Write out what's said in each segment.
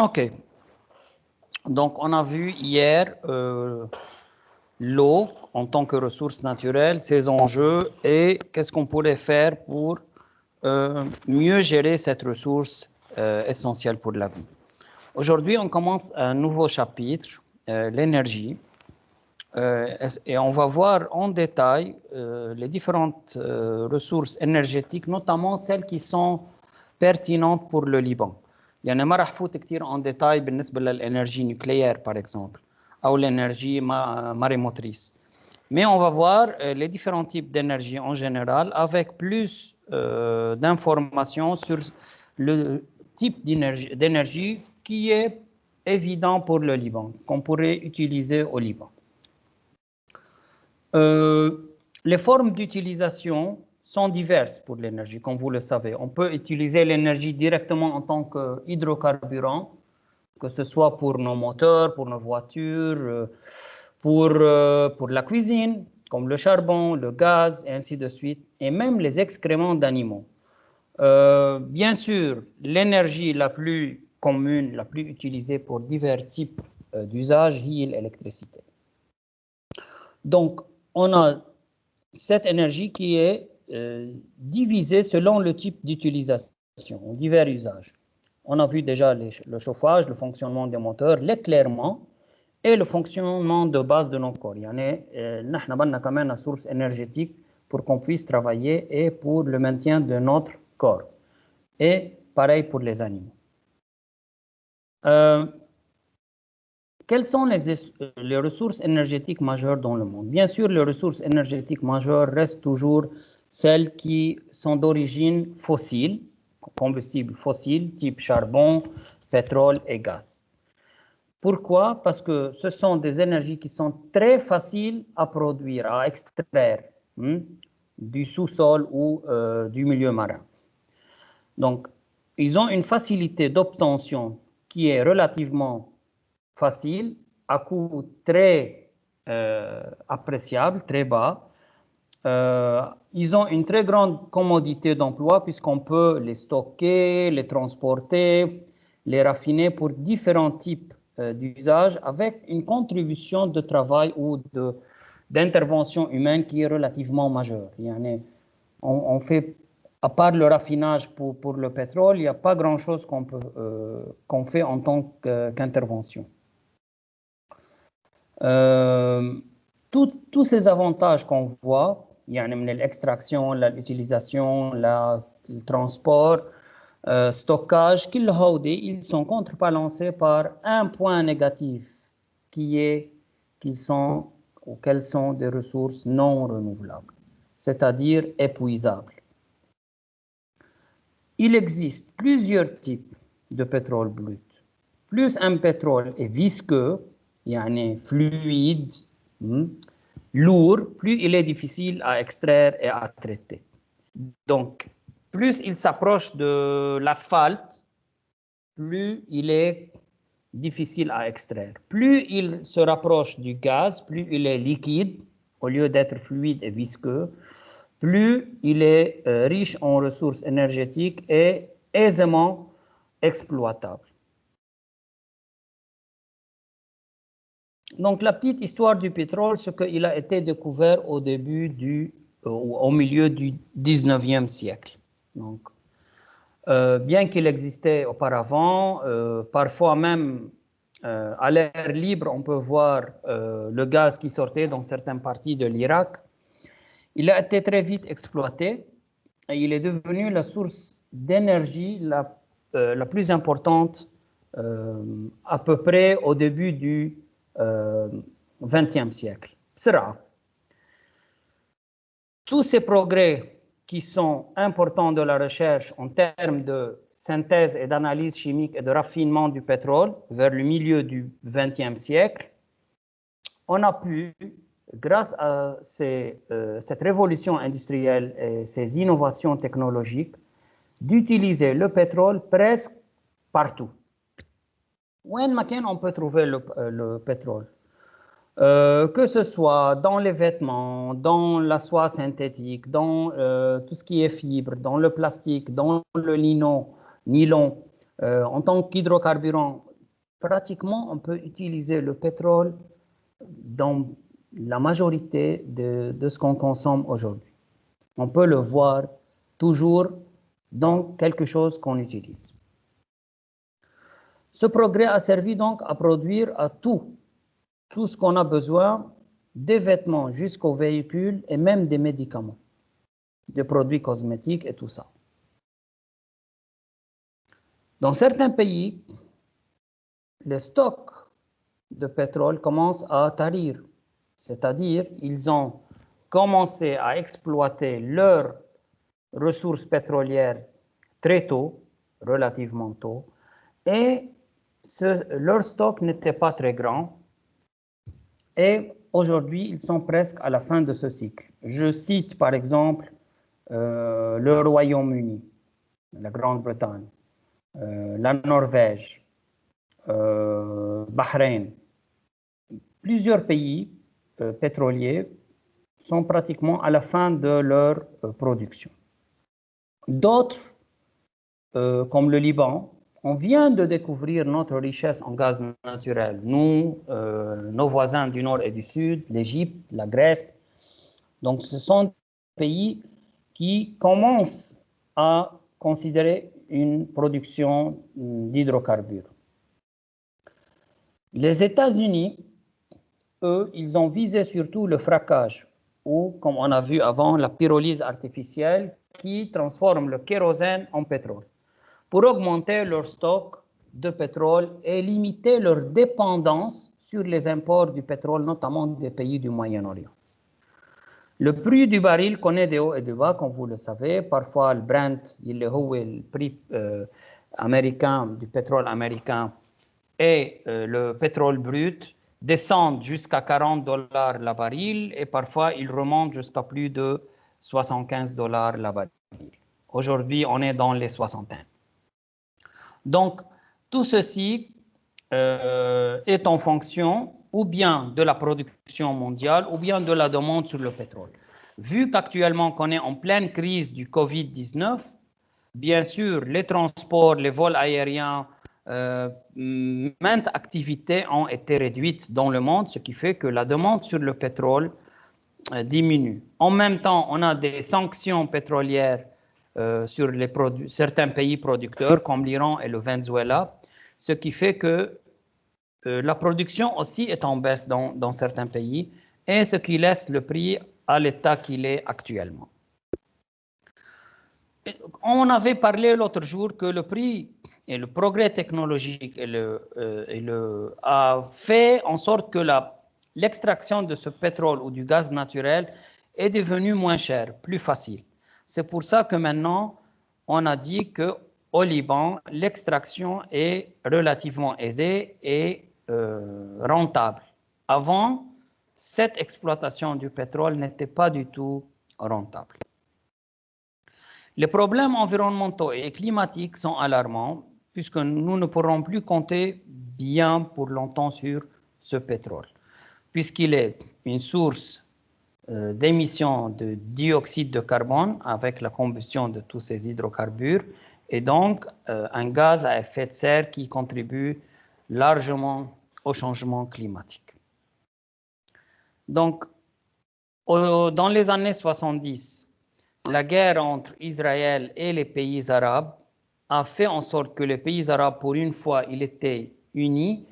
OK. Donc, on a vu hier l'eau en tant que ressource naturelle, ses enjeux et qu'est-ce qu'on pourrait faire pour mieux gérer cette ressource essentielle pour la vie. Aujourd'hui, on commence un nouveau chapitre, l'énergie. Et on va voir en détail les différentes ressources énergétiques, notamment celles qui sont pertinentes pour le Liban. يعني ما راح فوت كثير en détail بالنسبة للإنرجي nucléaire par exemple أو l'énergie marémotrice. Mais on va voir les différents types d'énergie en général avec plus d'informations sur le type d'énergie qui est évident pour le Liban, qu'on pourrait utiliser au Liban. Les formes d'utilisation sont diverses pour l'énergie, comme vous le savez. On peut utiliser l'énergie directement en tant qu'hydrocarburant, que ce soit pour nos moteurs, pour nos voitures, pour la cuisine, comme le charbon, le gaz, et ainsi de suite, et même les excréments d'animaux. Bien sûr, l'énergie la plus commune, la plus utilisée pour divers types d'usages, est l'électricité. Donc, on a cette énergie qui est divisée selon le type d'utilisation, divers usages. On a vu déjà le chauffage, le fonctionnement des moteurs, l'éclairement et le fonctionnement de base de nos corps. Nous avons quand même une source énergétique pour qu'on puisse travailler et pour le maintien de notre corps. Et pareil pour les animaux. Quelles sont les ressources énergétiques majeures dans le monde? Bien sûr, les ressources énergétiques majeures restent toujours celles qui sont d'origine fossile, combustibles fossiles, type charbon, pétrole et gaz. Pourquoi? Parce que ce sont des énergies qui sont très faciles à produire, à extraire du sous-sol ou du milieu marin. Donc, ils ont une facilité d'obtention qui est relativement facile, à coût très appréciable, très bas. Ils ont une très grande commodité d'emploi puisqu'on peut les stocker, les transporter, les raffiner pour différents types d'usages avec une contribution de travail ou d'intervention humaine qui est relativement majeure. On fait, à part le raffinage pour le pétrole, il n'y a pas grand-chose qu'on fait en tant qu'intervention. Tous ces avantages qu'on voit, l'extraction, l'utilisation, le transport, stockage, ils sont contrebalancés par un point négatif qui est qu'elles sont des ressources non renouvelables, c'est-à-dire épuisables. Il existe plusieurs types de pétrole brut. Plus un pétrole est visqueux, fluide, lourd, plus il est difficile à extraire et à traiter. Donc, plus il s'approche de l'asphalte, plus il est difficile à extraire. Plus il se rapproche du gaz, plus il est liquide, au lieu d'être fluide et visqueux, plus il est riche en ressources énergétiques et aisément exploitable. Donc, la petite histoire du pétrole, c'est qu'il a été découvert au milieu du 19e siècle. Donc, bien qu'il existait auparavant, parfois même à l'air libre, on peut voir le gaz qui sortait dans certaines parties de l'Irak. Il a été très vite exploité et il est devenu la source d'énergie la plus importante à peu près au début du XXe siècle. Tous ces progrès qui sont importants de la recherche en termes de synthèse et d'analyse chimique et de raffinement du pétrole vers le milieu du XXe siècle, on a pu, grâce à cette révolution industrielle et ces innovations technologiques, d'utiliser le pétrole presque partout. Où on peut trouver le pétrole? Que ce soit dans les vêtements, dans la soie synthétique, dans tout ce qui est fibre, dans le plastique, dans le nylon, En tant qu'hydrocarburant, pratiquement, on peut utiliser le pétrole dans la majorité de ce qu'on consomme aujourd'hui. On peut le voir toujours dans quelque chose qu'on utilise. Ce progrès a servi donc à produire à tout ce qu'on a besoin, des vêtements jusqu'aux véhicules et même des médicaments, des produits cosmétiques et tout ça. Dans certains pays, les stocks de pétrole commencent à tarir, c'est-à-dire ils ont commencé à exploiter leurs ressources pétrolières très tôt, relativement tôt, et leur stock n'était pas très grand. Et aujourd'hui, ils sont presque à la fin de ce cycle. Je cite par exemple le Royaume-Uni, la Grande-Bretagne, la Norvège, Bahreïn. Plusieurs pays pétroliers sont pratiquement à la fin de leur production. D'autres, comme le Liban, on vient de découvrir notre richesse en gaz naturel. Nous, nos voisins du nord et du sud, l'Égypte, la Grèce. Donc, ce sont des pays qui commencent à considérer une production d'hydrocarbures. Les États-Unis, eux, ils ont visé surtout le fracage, ou, comme on a vu avant, la pyrolyse artificielle qui transforme le kérosène en pétrole, pour augmenter leur stock de pétrole et limiter leur dépendance sur les imports du pétrole, notamment des pays du Moyen-Orient. Le prix du baril connaît des hauts et des bas, comme vous le savez. Parfois, le Brent, il est haut et le prix américain, du pétrole américain, et le pétrole brut descendent jusqu'à $40 la baril et parfois ils remontent jusqu'à plus de $75 la baril. Aujourd'hui, on est dans les soixantaines. Donc, tout ceci est en fonction ou bien de la production mondiale ou bien de la demande sur le pétrole. Vu qu'actuellement on est en pleine crise du Covid-19, bien sûr, les transports, les vols aériens, maintes activités ont été réduites dans le monde, ce qui fait que la demande sur le pétrole diminue. En même temps, on a des sanctions pétrolières sur certains pays producteurs comme l'Iran et le Venezuela, ce qui fait que la production aussi est en baisse dans certains pays et ce qui laisse le prix à l'état qu'il est actuellement. On avait parlé l'autre jour que le prix et le progrès technologique a fait en sorte que l'extraction de ce pétrole ou du gaz naturel est devenue moins chère, plus facile. C'est pour ça que maintenant, on a dit qu'au Liban, l'extraction est relativement aisée et rentable. Avant, cette exploitation du pétrole n'était pas du tout rentable. Les problèmes environnementaux et climatiques sont alarmants puisque nous ne pourrons plus compter bien pour longtemps sur ce pétrole, puisqu'il est une source d'émissions de dioxyde de carbone avec la combustion de tous ces hydrocarbures et donc un gaz à effet de serre qui contribue largement au changement climatique. Donc, dans les années 70, la guerre entre Israël et les pays arabes a fait en sorte que les pays arabes, pour une fois, ils étaient unis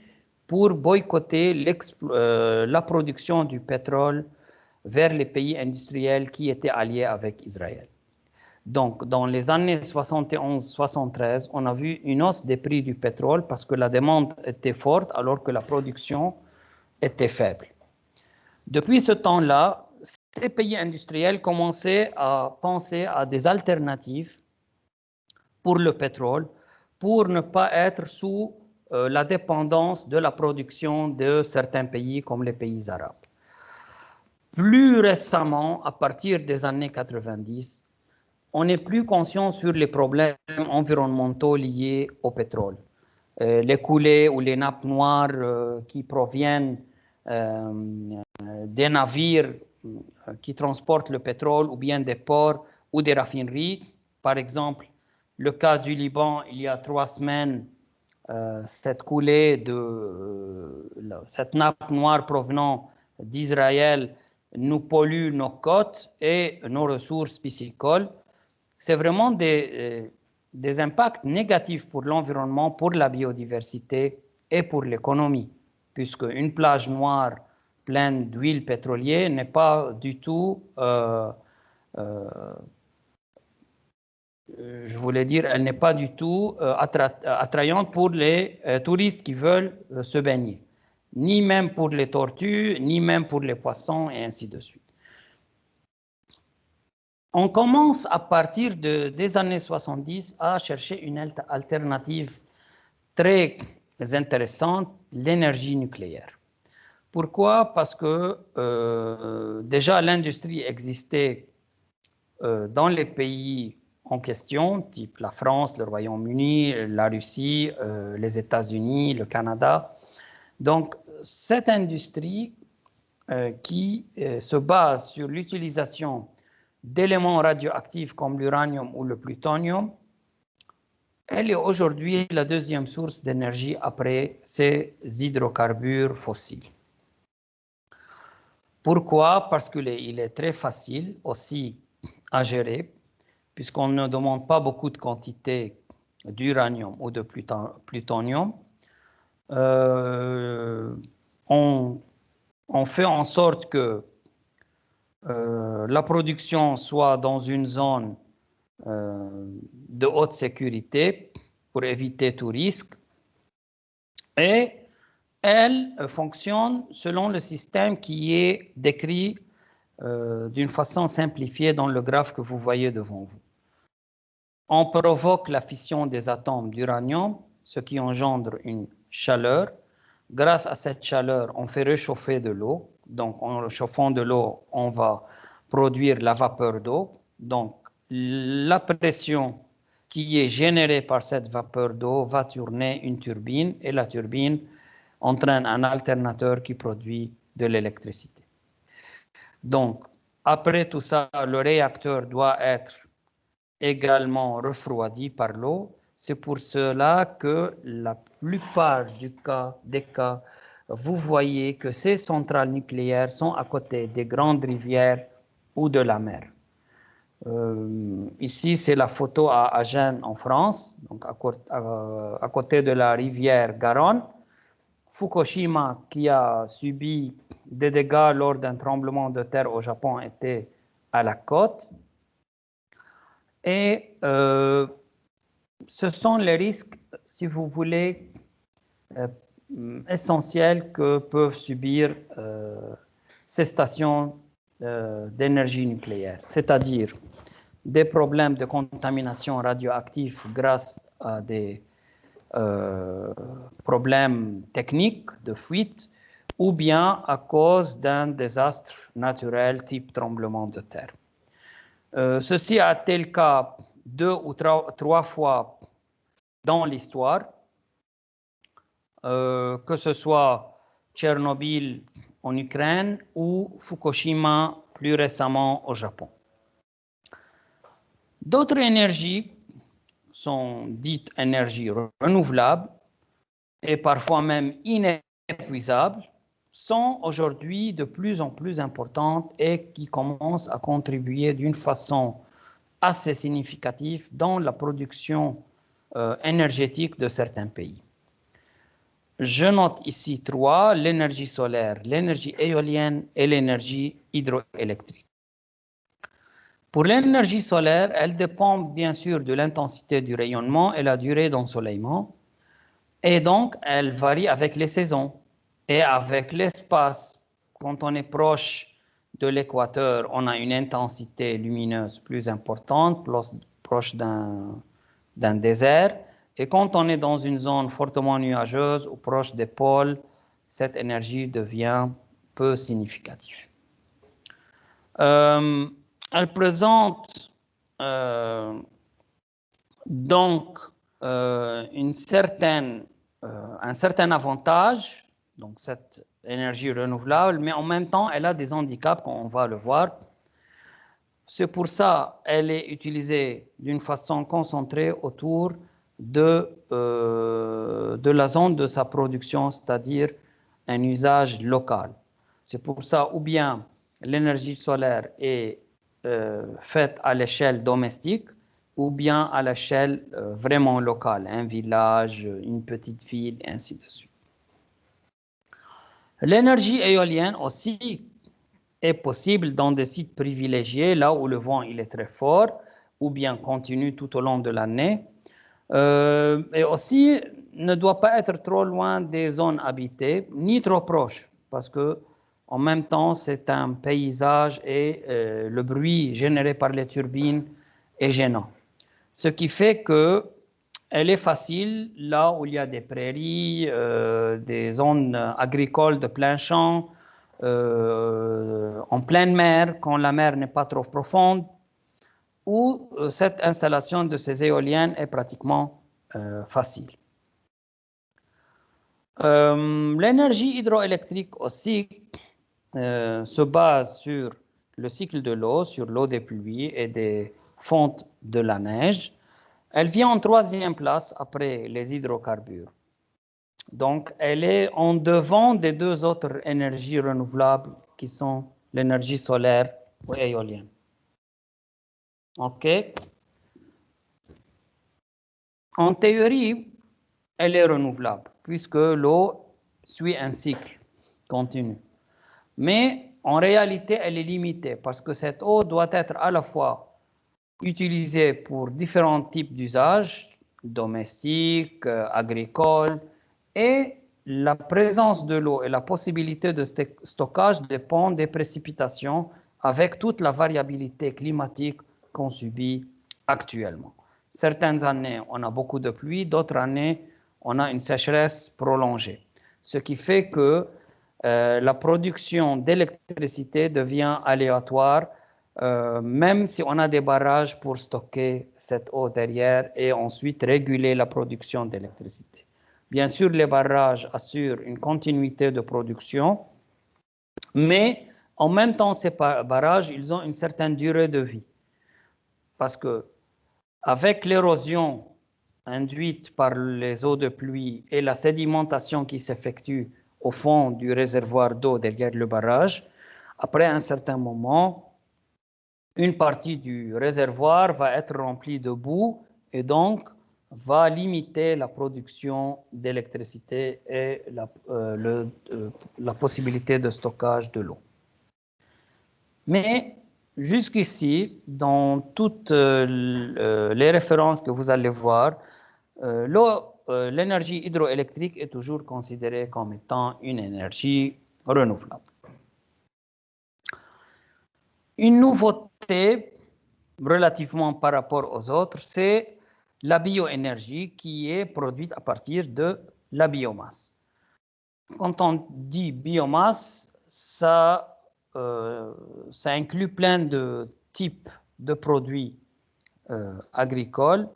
pour boycotter la production du pétrole vers les pays industriels qui étaient alliés avec Israël. Donc, dans les années 71-73, on a vu une hausse des prix du pétrole parce que la demande était forte alors que la production était faible. Depuis ce temps-là, ces pays industriels commençaient à penser à des alternatives pour le pétrole pour ne pas être sous la dépendance de la production de certains pays comme les pays arabes. Plus récemment, à partir des années 90, on est plus conscient sur les problèmes environnementaux liés au pétrole. Les coulées ou les nappes noires qui proviennent des navires qui transportent le pétrole ou bien des ports ou des raffineries. Par exemple, le cas du Liban, il y a 3 semaines, cette coulée cette nappe noire provenant d'Israël nous pollue nos côtes et nos ressources piscicoles. C'est vraiment des impacts négatifs pour l'environnement, pour la biodiversité et pour l'économie, puisque une plage noire pleine d'huile pétrolière n'est pas du tout, je voulais dire, elle n'est pas du tout attrayante pour les touristes qui veulent se baigner, ni même pour les tortues, ni même pour les poissons, et ainsi de suite. On commence à partir des années 70 à chercher une alternative très intéressante, l'énergie nucléaire. Pourquoi? Parce que déjà l'industrie existait dans les pays en question, type la France, le Royaume-Uni, la Russie, les États-Unis, le Canada. Donc cette industrie qui se base sur l'utilisation d'éléments radioactifs comme l'uranium ou le plutonium, elle est aujourd'hui la deuxième source d'énergie après ces hydrocarbures fossiles. Pourquoi? Parce qu'il est très facile aussi à gérer, puisqu'on ne demande pas beaucoup de quantité d'uranium ou de plutonium. On fait en sorte que la production soit dans une zone de haute sécurité pour éviter tout risque, et elle fonctionne selon le système qui est décrit d'une façon simplifiée dans le graphe que vous voyez devant vous. On provoque la fission des atomes d'uranium, ce qui engendre une chaleur. Grâce à cette chaleur, on fait réchauffer de l'eau. Donc, en réchauffant de l'eau, on va produire la vapeur d'eau. Donc, la pression qui est générée par cette vapeur d'eau va tourner une turbine, et la turbine entraîne un alternateur qui produit de l'électricité. Donc, après tout ça, le réacteur doit être également refroidi par l'eau. C'est pour cela que la plupart des cas, vous voyez que ces centrales nucléaires sont à côté des grandes rivières ou de la mer. Ici, c'est la photo à Gênes, en France, donc à côté de la rivière Garonne. Fukushima, qui a subi des dégâts lors d'un tremblement de terre au Japon, était à la côte. Et ce sont les risques, si vous voulez, essentiels que peuvent subir ces stations d'énergie nucléaire, c'est-à-dire des problèmes de contamination radioactive grâce à des problèmes techniques de fuite, ou bien à cause d'un désastre naturel type tremblement de terre. Ceci a été le cas 2 ou 3 fois dans l'histoire, que ce soit Tchernobyl en Ukraine ou Fukushima plus récemment au Japon. D'autres énergies sont dites énergies renouvelables et parfois même inépuisables, sont aujourd'hui de plus en plus importantes et qui commencent à contribuer d'une façon assez significative dans la production énergétique de certains pays. Je note ici 3, l'énergie solaire, l'énergie éolienne et l'énergie hydroélectrique. Pour l'énergie solaire, elle dépend bien sûr de l'intensité du rayonnement et la durée d'ensoleillement, et donc elle varie avec les saisons et avec l'espace. Quand on est proche de l'équateur, on a une intensité lumineuse plus importante, proche d'un désert. Et quand on est dans une zone fortement nuageuse ou proche des pôles, cette énergie devient peu significative. Elle présente donc un certain avantage, donc cette énergie renouvelable, mais en même temps, elle a des handicaps, on va le voir. C'est pour ça qu'elle est utilisée d'une façon concentrée autour de la zone de sa production, c'est-à-dire un usage local. C'est pour ça ou bien l'énergie solaire est faite à l'échelle domestique ou bien à l'échelle vraiment locale, un village, une petite ville, et ainsi de suite. L'énergie éolienne aussi est possible dans des sites privilégiés, là où le vent il est très fort, ou bien continue tout au long de l'année. Et aussi, ne doit pas être trop loin des zones habitées, ni trop proche, parce que en même temps, c'est un paysage et le bruit généré par les turbines est gênant. Ce qui fait que elle est facile là où il y a des prairies, des zones agricoles de plein champ, en pleine mer, quand la mer n'est pas trop profonde, où cette installation de ces éoliennes est pratiquement facile. L'énergie hydroélectrique aussi se base sur le cycle de l'eau, sur l'eau des pluies et des fontes de la neige. Elle vient en troisième place après les hydrocarbures. Donc, elle est en devant des deux autres énergies renouvelables qui sont l'énergie solaire ou éolienne. OK. En théorie, elle est renouvelable puisque l'eau suit un cycle continu. Mais en réalité, elle est limitée parce que cette eau doit être à la fois utilisée pour différents types d'usages, domestiques, agricoles, et la présence de l'eau et la possibilité de stockage dépendent des précipitations avec toute la variabilité climatique qu'on subit actuellement. Certaines années, on a beaucoup de pluie, d'autres années, on a une sécheresse prolongée. Ce qui fait que la production d'électricité devient aléatoire, même si on a des barrages pour stocker cette eau derrière et ensuite réguler la production d'électricité. Bien sûr, les barrages assurent une continuité de production, mais en même temps, ces barrages, ils ont une certaine durée de vie. Parce que avec l'érosion induite par les eaux de pluie et la sédimentation qui s'effectue au fond du réservoir d'eau derrière le barrage, après un certain moment, une partie du réservoir va être remplie de boue et donc va limiter la production d'électricité et la possibilité de stockage de l'eau. Mais jusqu'ici, dans toutes les références que vous allez voir, l'énergie hydroélectrique est toujours considérée comme étant une énergie renouvelable. Une nouveauté relativement par rapport aux autres, c'est la bioénergie qui est produite à partir de la biomasse. Quand on dit biomasse, ça inclut plein de types de produits agricoles,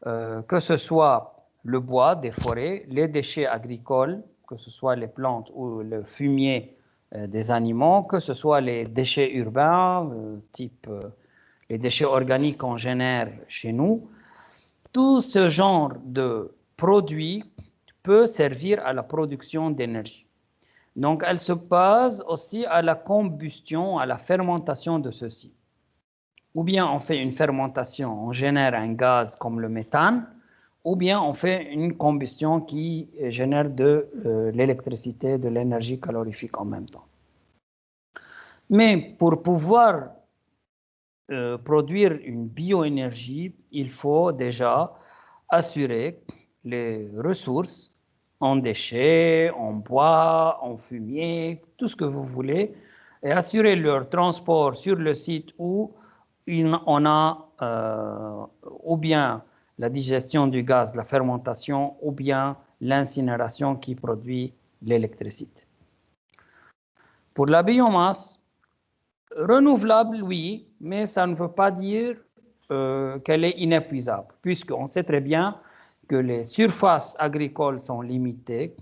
que ce soit le bois des forêts, les déchets agricoles, que ce soit les plantes ou le fumier des animaux, que ce soit les déchets urbains, type les déchets organiques qu'on génère chez nous. Tout ce genre de produits peut servir à la production d'énergie. Donc, elle se base aussi à la combustion, à la fermentation de ceux-ci. Ou bien on fait une fermentation, on génère un gaz comme le méthane, ou bien on fait une combustion qui génère de l'électricité, de l'énergie calorifique en même temps. Mais pour pouvoir produire une bioénergie, il faut déjà assurer les ressources en déchets, en bois, en fumier, tout ce que vous voulez, et assurer leur transport sur le site où on a ou bien la digestion du gaz, la fermentation, ou bien l'incinération qui produit l'électricité. Pour la biomasse, renouvelable, oui, mais ça ne veut pas dire qu'elle est inépuisable, puisqu'on sait très bien que les surfaces agricoles sont limitées,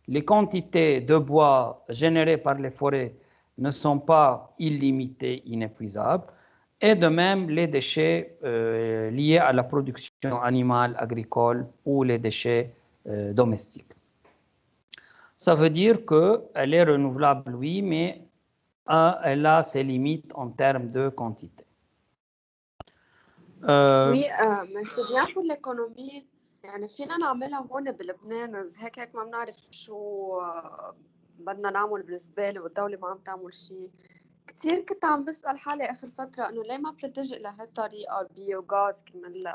les quantités de bois générées par les forêts ne sont pas illimitées, inépuisables, et de même les déchets liés à la production animale, agricole ou les déchets domestiques. Ça veut dire qu'elle est renouvelable, oui, mais elle a ses limites en termes de quantité. Oui, mais c'est bien pour l'économie. يعني فينا نعملها هون بلبنان إذا هيك ما بنعرف شو بدنا نعمل بالزبالة والدولة ما عم تعمل شيء. كتير كنت عم بسأل حالي آخر فترة إنه ليه ما بتلتجئ لهالطريقة بيوغاز كرمال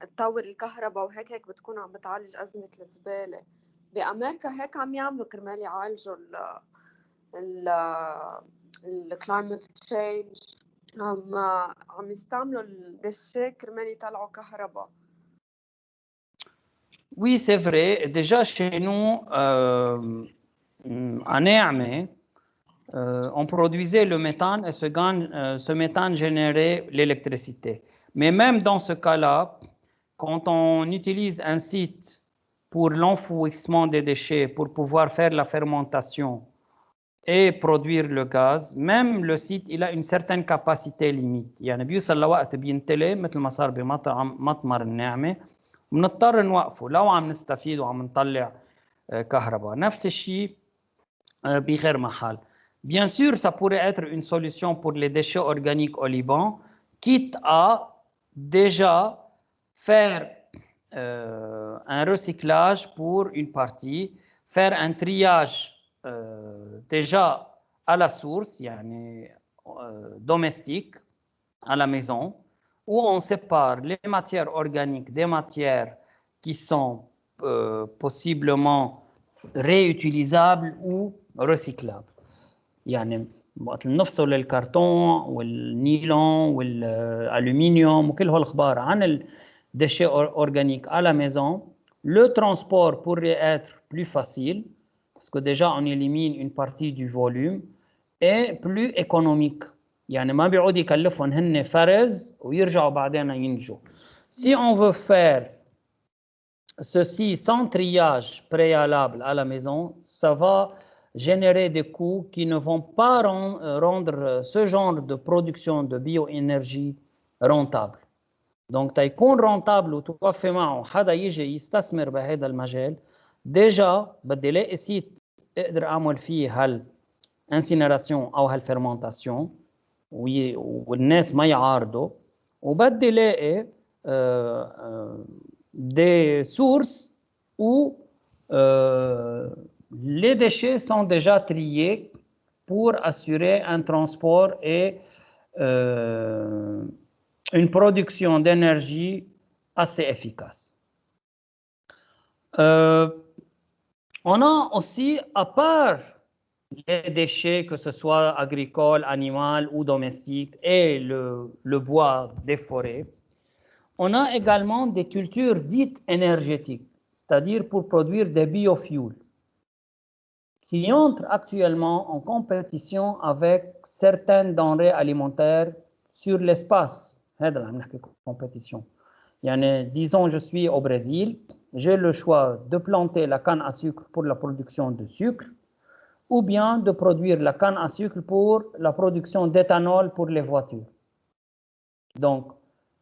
تطور الكهرباء وهيك بتكون عم بتعالج أزمة الزبالة. بأمريكا هيك عم يعملوا كرمال يعالجوا ال climate change. عم يستعملوا الدشة كرمال يطلعوا كهرباء. Oui, c'est vrai. Déjà, chez nous, à Niamey, on produisait le méthane et ce méthane générait l'électricité. Mais même dans ce cas-là, quand on utilise un site pour l'enfouissement des déchets, pour pouvoir faire la fermentation et produire le gaz, même le site, il a une certaine capacité limite. يعني بيوصل لوقت بينتلي مثل ما صار بمطمر النعمة بنضطر نوقفه لو عم نستفيد وعم نطلع كهرباء. نفس الشيء بغير محل. Bien sûr, ça pourrait être une solution pour les déchets organiques au Liban, quitte à déjà faire un recyclage pour une partie, faire un triage déjà à la source, yani, domestique, à la maison, où on sépare les matières organiques des matières qui sont possiblement réutilisables ou recyclables. يعني وقت نفصل الكرتون والنيلون والالومنيوم وكل هالأخبار عن الدéchets organiques à la maison, le transport pourrait être plus facile parce que déjà on élimine une partie du volume et plus économique. يعني ما بيعود يكلفهم هن فرز ويرجعوا بعدين ينجوا. Si on veut faire ceci sans triage préalable à la maison, ça va générer des coûts qui ne vont pas rendre ce genre de production de bioénergie rentable. Donc, تيكون rentable وتوفي معه حدا يجي يستثمر بهذا المجال. déjà بدي الاقي سيت اقدر اعمل فيه هالانسينيراسيون او هالفرمنتاسيون والناس ما يعارضوا, وبدي الاقي des sources où les déchets sont déjà triés pour assurer un transport et une production d'énergie assez efficace. On a aussi, à part les déchets, que ce soit agricoles, animaux ou domestiques, et le bois des forêts, on a également des cultures dites énergétiques, c'est-à-dire pour produire des biofuels, qui entrent actuellement en compétition avec certaines denrées alimentaires sur l'espace. هذا اللي عم نحكي compétition. يعني, disons, je suis au Brésil, j'ai le choix de planter la canne à sucre pour la production de sucre, ou bien de produire la canne à sucre pour la production d'éthanol pour les voitures. Donc,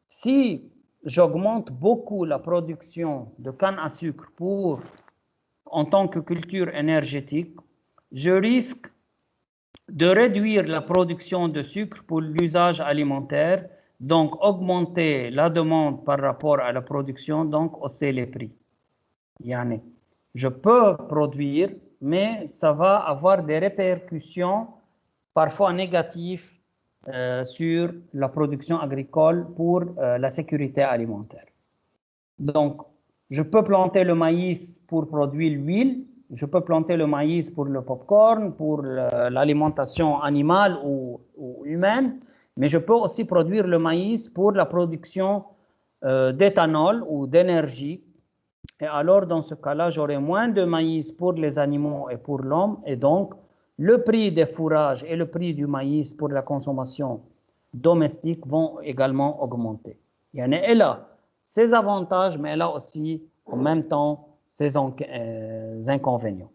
si j'augmente beaucoup la production de canne à sucre en tant que culture énergétique, je risque de réduire la production de sucre pour l'usage alimentaire, donc augmenter la demande par rapport à la production, donc hausser les prix. Yani, je peux produire, mais ça va avoir des répercussions parfois négatives sur la production agricole pour la sécurité alimentaire. Donc, je peux planter le maïs pour produire l'huile, je peux planter le maïs pour le popcorn, pour l'alimentation animale ou humaine, mais je peux aussi produire le maïs pour la production d'éthanol ou d'énergie. Et alors, dans ce cas-là, j'aurai moins de maïs pour les animaux et pour l'homme, et donc le prix des fourrages et le prix du maïs pour la consommation domestique vont également augmenter. Elle a ses avantages, mais elle a aussi en même temps ses inconvénients.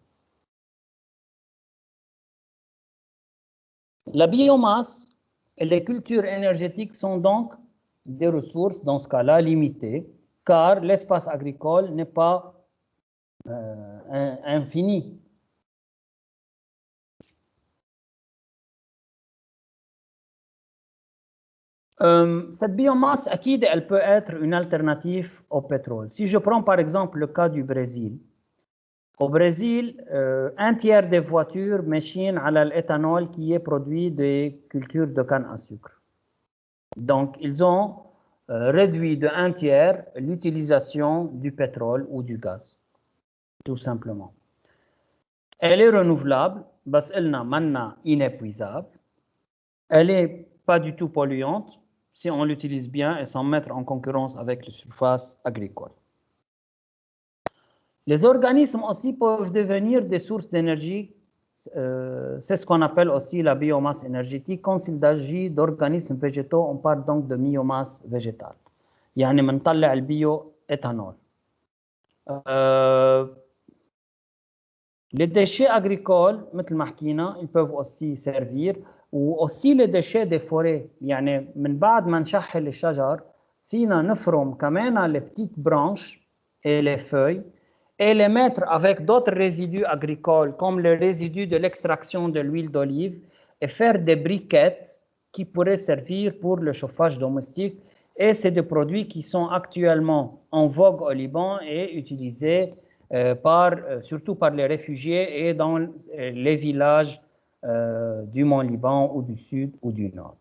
La biomasse Et les cultures énergétiques sont donc des ressources, dans ce cas-là, limitées, car l'espace agricole n'est pas infini. Cette biomasse, elle peut être une alternative au pétrole. Si je prends par exemple le cas du Brésil, au Brésil, un tiers des voitures machinent à l'éthanol qui est produit des cultures de canne à sucre. Donc, ils ont réduit de un tiers l'utilisation du pétrole ou du gaz, tout simplement. Elle est renouvelable, parce qu'elle n'est inépuisable. Elle n'est pas du tout polluante si on l'utilise bien et sans mettre en concurrence avec les surfaces agricoles. Les organismes aussi peuvent devenir des sources d'énergie. C'est ce qu'on appelle aussi la biomasse énergétique. Quand il s'agit d'organismes végétaux, on parle donc de biomasse végétale. يعني بنطلع البيو-éthanol. Les déchets agricoles, مثل ما حكينا, ils peuvent aussi servir. aussi les déchets des forêts. يعني من بعد ما نشحل الشجر فينا نفرم كمان les petites branches et les feuilles et les mettre avec d'autres résidus agricoles comme les résidus de l'extraction de l'huile d'olive et faire des briquettes qui pourraient servir pour le chauffage domestique. Et c'est des produits qui sont actuellement en vogue au Liban et utilisés surtout par les réfugiés et dans les villages du Mont-Liban ou du Sud ou du Nord.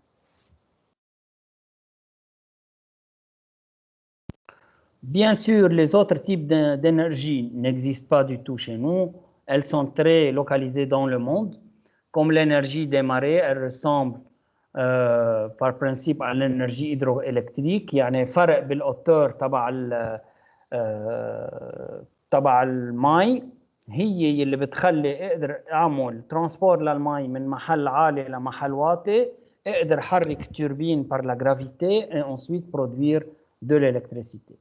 Bien sûr, les autres types d'énergie n'existent pas du tout chez nous. Elles sont très localisées dans le monde. Comme l'énergie des marées, elle ressemble par principe à l'énergie hydroélectrique. يعني فرق بالhauteur تبع المي هي اللي بتخلي اقدر اعمل ترانسبور للمي من محل عالي لمحل واطي اقدر حرك turbine par la gravité et ensuite produire de l'électricité.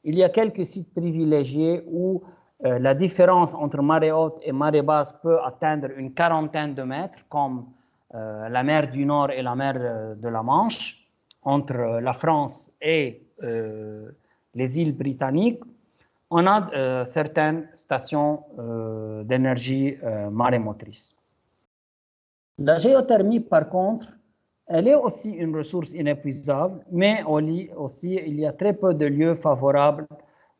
Il y a quelques sites privilégiés où la différence entre marée haute et marée basse peut atteindre une quarantaine de mètres, comme la mer du Nord et la mer de la Manche, entre la France et les îles britanniques. On a certaines stations d'énergie marémotrice. La géothermie, par contre, elle est aussi une ressource inépuisable, mais aussi il y a très peu de lieux favorables.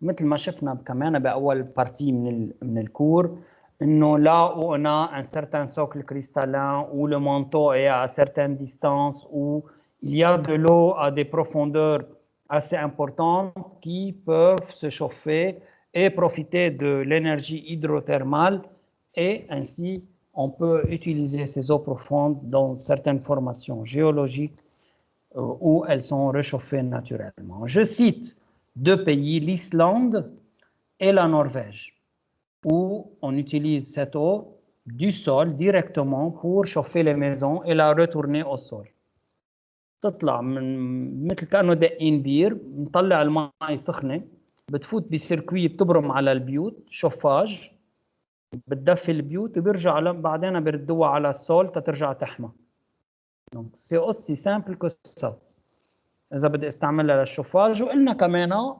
مثل ما شفنا كمان بأول partie من الكور إنه là où on a un certain socle cristallin, où le manteau est à certaines distances, où il y a de l'eau à des profondeurs assez importantes qui peuvent se chauffer et profiter de l'énergie hydrothermale et ainsi on peut utiliser ces eaux profondes dans certaines formations géologiques où elles sont réchauffées naturellement. Je cite deux pays, l'Islande et la Norvège, où on utilise cette eau du sol directement pour chauffer les maisons et la retourner au sol. تطلع من مثل كأنه دقين بير نطلع الماء سخنة بتفوت بسيركوي بتبرم على البيوت شوفاج بتدفي البيوت وبيرجع بعدين بردوها على السول تترجع تحمى. Donc c'est aussi simple que ça. إذا بدي استعملها للشوفاج وقلنا كمان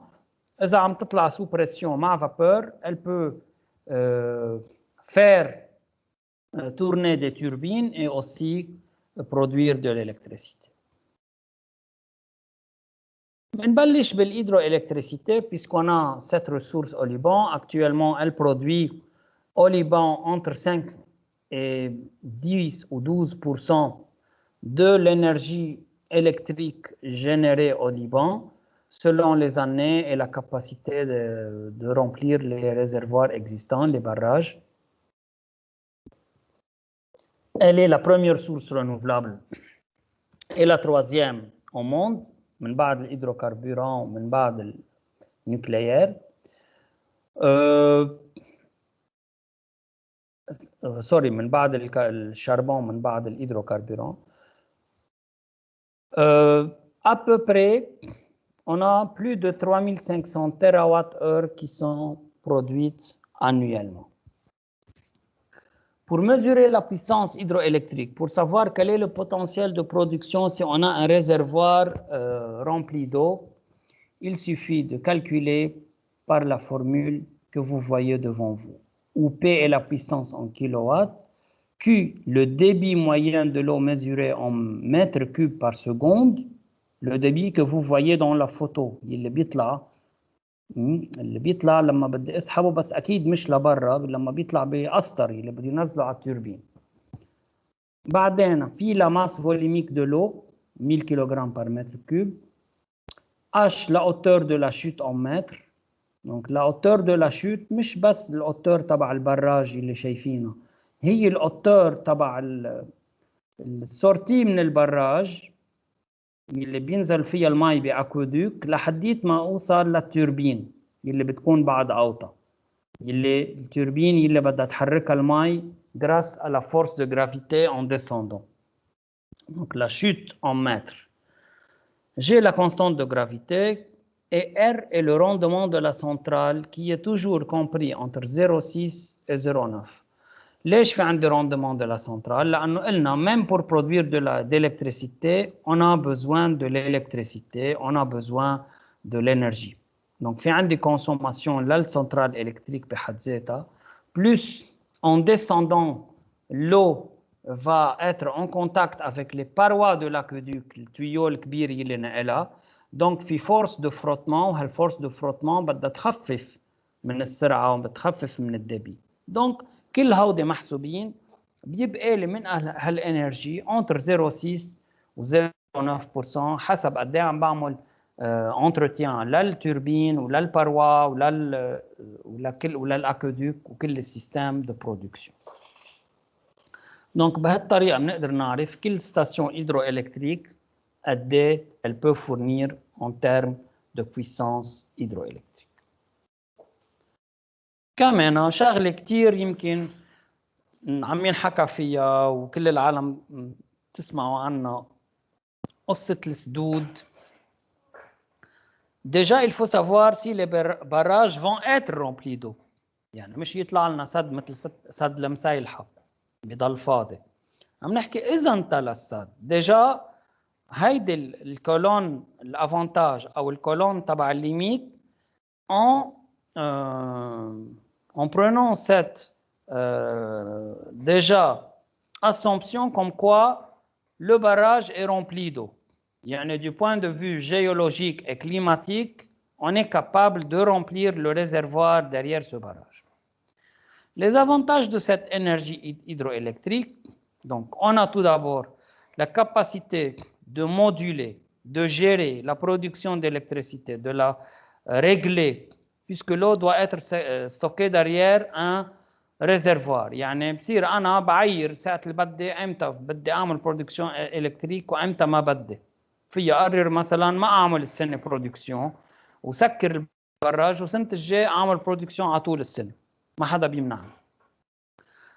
إذا عم تطلع sous pression مع vapeur, elle peut faire tourner des turbines et aussi produire de l'électricité. نبلش بالhydroélectricité puisqu'on a cette ressource au Liban. Actuellement, elle produit au Liban entre 5 et 10 ou 12% de l'énergie électrique générée au Liban selon les années et la capacité de remplir les réservoirs existants, les barrages. Elle est la première source renouvelable et la troisième au monde, من بعد الهيدروكربوران ومن بعد النيوكليير. سوري من بعد الشربون من بعد الهيدروكربوران. À peu près, on a plus de 3500 TWh qui sont produites annuellement. Pour mesurer la puissance hydroélectrique, pour savoir quel est le potentiel de production si on a un réservoir rempli d'eau, il suffit de calculer par la formule que vous voyez devant vous, où P est la puissance en kilowatts, Q, le débit moyen de l'eau mesuré en mètres cubes par seconde, le débit que vous voyez dans la photo, اللي بيطلع لما بدي اسحبه بس اكيد مش لبرا لما بيطلع بقسطري اللي بدي ينزله على التوربين. بعدين في la masse volumique de l'eau 1000 kg par mètre cube. H, la hauteur de la chute en mètres. Donc la hauteur de la chute مش بس الhauteur تبع البراج اللي شايفينها، هي الhauteur تبع السورتي من البراج اللي بينزل فيها المي باكودوك لحديت ما اوصل للتوربين اللي بتكون بعد اوطى، اللي التوربين اللي بدها تحركها المي grâce à la force de gravité en descendant. Donc la chute en mètres. J'ai la constante de gravité et R est le rendement de la centrale qui est toujours compris entre 0,6 et 0,9. ليش في عندي rendement de la centrale؟ لأنه قلنا même pour produire de l'électricité, on a besoin de l'électricité, on a besoin de l'énergie. Donc في عندي consommation للcentrale électrique بحد ذاتها، plus en descendant l'eau va être en contact avec les parois de l'aqueduc, التويو الكبير اللي نقلها، donc في force de frottement، وهالforce de frottement بدها تخفف من السرعة وبتخفف من الدبي. donc كل هودي محسوبين، بيبقى لي من هالانرجي entre 0,6 و 0,9% حسب قد ايه عم بعمل entretien للتوربين وللباروا وللاكودوك وكل السيستم دو برودكسيون. دونك بهالطريقه بنقدر نعرف كل ستاسيون هيدروالكتريك قد ايه elle peut fournir en termes de puissance hydroélectrique. كمان شغله كثير يمكن عم ينحكى فيها وكل العالم تسمعوا عنها، قصه السدود. Déjà, il faut savoir si les barrages vont être remplis d'eau. يعني مش يطلع لنا سد مثل سد المسايلحة بضل فاضي. عم نحكي إذا امتلأ السد. Déjà, هيدي الكولون الافانتاج أو الكولون تبع الليميت en prenant cette déjà assumption comme quoi le barrage est rempli d'eau. Yani, du point de vue géologique et climatique, on est capable de remplir le réservoir derrière ce barrage. Les avantages de cette énergie hydroélectrique, donc on a tout d'abord la capacité de moduler, de gérer la production d'électricité, de la régler, puisque l'eau doit être stockée derrière un réservoir. يعني بصير أنا بعير ساعة اللي بدي إمتى بدي أعمل برودكسيون إلكتريك وإمتى ما بدي. في أقرر مثلا ما أعمل السنة برودكسيون وسكر البراج وسنة الجاي أعمل برودكسيون على طول السنة، ما حدا بيمنعني.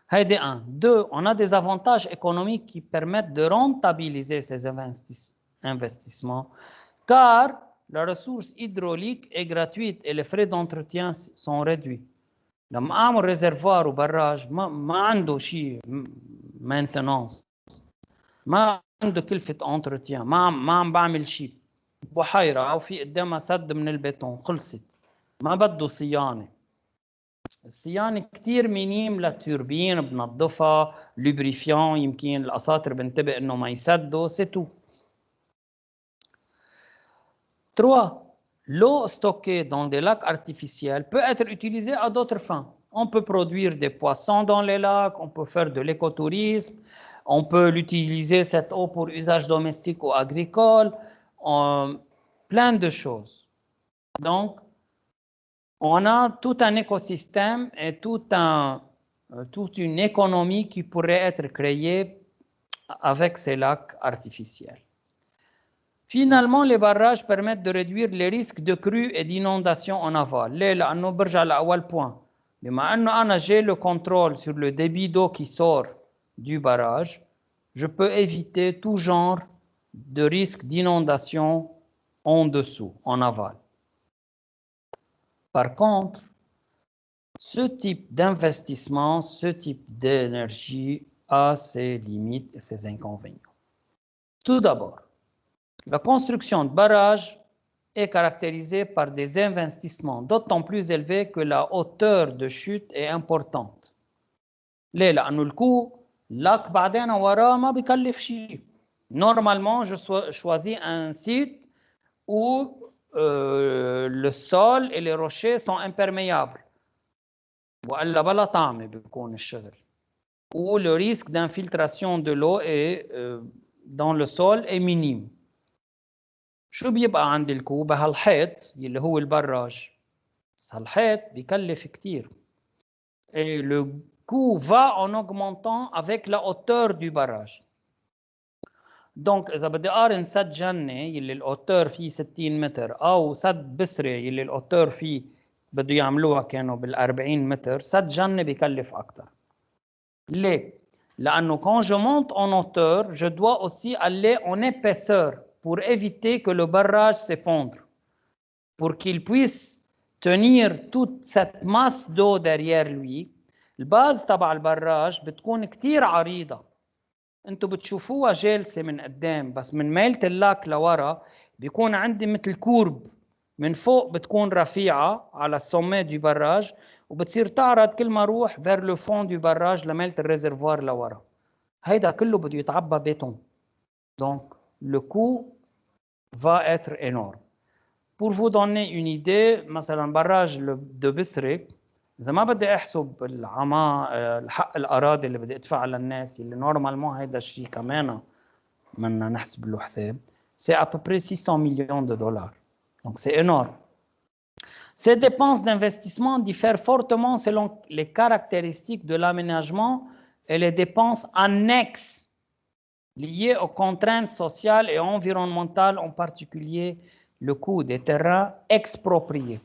هيدي 1. 2. On a des avantages économiques qui permettent de rentabiliser ces investissements car la ressource hydraulique est gratuite et les frais d'entretien sont réduits. لما أعمل ريزرفوار وبراج ما عنده شيء maintenance، ما عنده كلفة entretien، ما عم بعمل شيء. بحيرة أو في قدامها سد من البيتون خلصت، ما بده صيانة. الصيانة كتير مينيم للتوربين، بنظفها لوبريفيون، يمكن الأساطر بنتبه إنه ما يسدوا، c'est tout. 3. L'eau stockée dans des lacs artificiels peut être utilisée à d'autres fins. On peut produire des poissons dans les lacs, on peut faire de l'écotourisme, on peut l'utiliser cette eau pour usage domestique ou agricole, plein de choses. Donc, on a tout un écosystème et toute une économie qui pourrait être créée avec ces lacs artificiels. Finalement, les barrages permettent de réduire les risques de crues et d'inondations en aval. ليه؟ لأنه برجع لأول point. بما أنه أنا j'ai le contrôle sur le débit d'eau qui sort du barrage, je peux éviter tout genre de risque d'inondation en dessous, en aval. Par contre, Ce type d'investissement, ce type d'énergie a ses limites et ses inconvénients. Tout d'abord, la construction de barrages est caractérisée par des investissements d'autant plus élevés que la hauteur de chute est importante. ليه؟ لأنه الكو لك بعدين وراه ما بكلف شيء. Normalement, je choisis un site où le sol et les rochers sont imperméables. وإلا بلا طعمة بيكون الشغل. Où le risque d'infiltration de l'eau dans le sol est minime. شو بيبقى عند الكو بهالحيط اللي هو البراج؟ بس هالحيط بيكلف كتير. Et le coût va en augmentant avec la hauteur du barrage. Donc إذا بدي أقارن سد جنة يلي الهوتور فيه 60 متر أو سد بسرة يلي الهوتور فيه بده يعملوها كانوا بال40 متر، سد جنة بيكلف أكتر. ليه؟ لأنه quand je monte en hauteur, je dois aussi aller en épaisseur pour éviter que le barrage s'effondre, pour qu'il puisse tenir toute cette masse d'eau derrière lui. الباز تبع البراج بتكون كتير عريضة. انتوا بتشوفوها جالسة من قدام، بس من ميلة اللاك لورا بيكون عندي مثل كورب من فوق، بتكون رفيعة على السومي دي براج، وبتصير تعرض كل ما اروح vers le fond du barrage لميلة الريزرفوار لورا. هيدا كله بده يتعبى béton. Donc le coût va être énorme. Pour vous donner une idée، مثلا barrage de بسرة، إذا ما بدي أحسب الحق الأراضي اللي بدي أدفعها للناس اللي نورمالمون هيدا الشيء كمان بدنا نحسب له حساب، c'est à peu près 600 millions de dollars. Donc c'est énorme. Ces dépenses d'investissement diffèrent fortement selon les caractéristiques de l'aménagement et les dépenses annexes liées aux contraintes sociales et environnementales, en particulier le coût des terrains expropriés.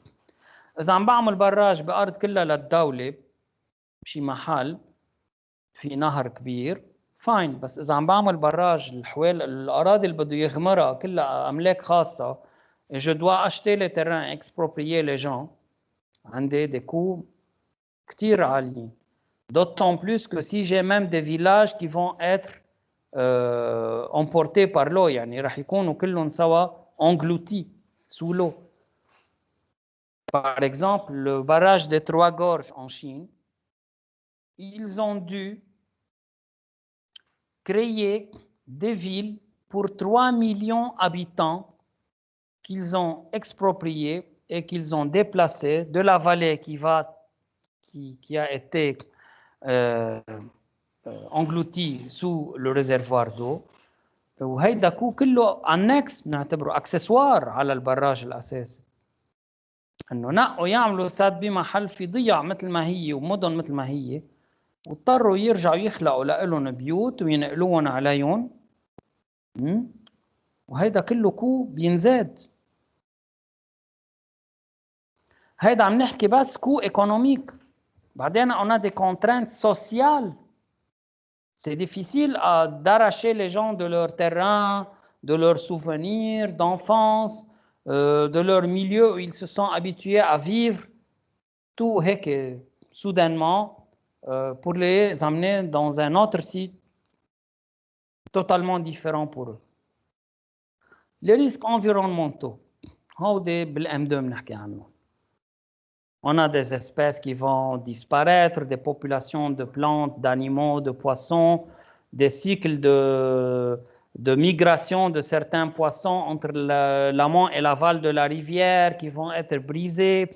إذا عم بعمل براج بأرض كلها للدولة بشي محل في نهر كبير فاين، بس إذا عم بعمل براج الأراضي اللي بده يغمرها كلها أملاك خاصة، je dois acheter les terrains, exproprier les gens، عندي des coûts كتير عاليين. D'autant plus que si j'ai même des villages qui vont être emportés par l'eau، يعني رح يكونوا كلهم سوا engloutis sous l'eau. Par exemple, le barrage des Trois Gorges en Chine, ils ont dû créer des villes pour 3 millions d'habitants qu'ils ont expropriés et qu'ils ont déplacés de la vallée qui a été engloutie sous le réservoir d'eau. وهيدا كله annexe بنعتبره accessoire على البراج الأساسي. انه نقوا يعملوا سد بمحل في ضيع مثل ما هي ومدن مثل ما هي، واضطروا يرجعوا يخلقوا لهم بيوت وينقلوهم عليهم. وهيدا كله كو بينزاد. هيدا عم نحكي بس كو économique. بعدين on a des contraintes sociales. C'est difficile d'arracher les gens de leur terrain, de leurs souvenirs d'enfance, de leur milieu où ils se sont habitués à vivre, tout هيك soudainement, pour les amener dans un autre site totalement différent pour eux. Les risques environnementaux, هودي بالM2 بنحكي عنه. On a des espèces qui vont disparaître, des populations de plantes, d'animaux, de poissons, des cycles de migration de certains poissons entre l'amont et l'aval de la rivière qui vont être brisés,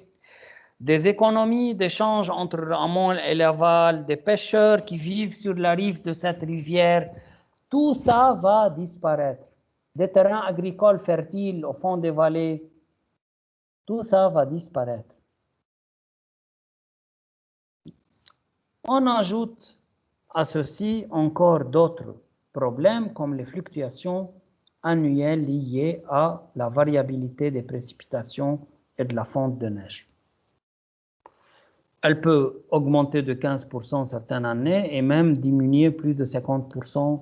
des économies d'échange entre l'amont et l'aval, des pêcheurs qui vivent sur la rive de cette rivière. Tout ça va disparaître. Des terrains agricoles fertiles au fond des vallées, tout ça va disparaître. On ajoute à ceci encore d'autres problèmes comme les fluctuations annuelles liées à la variabilité des précipitations et de la fonte de neige. Elle peut augmenter de 15% certaines années et même diminuer plus de 50%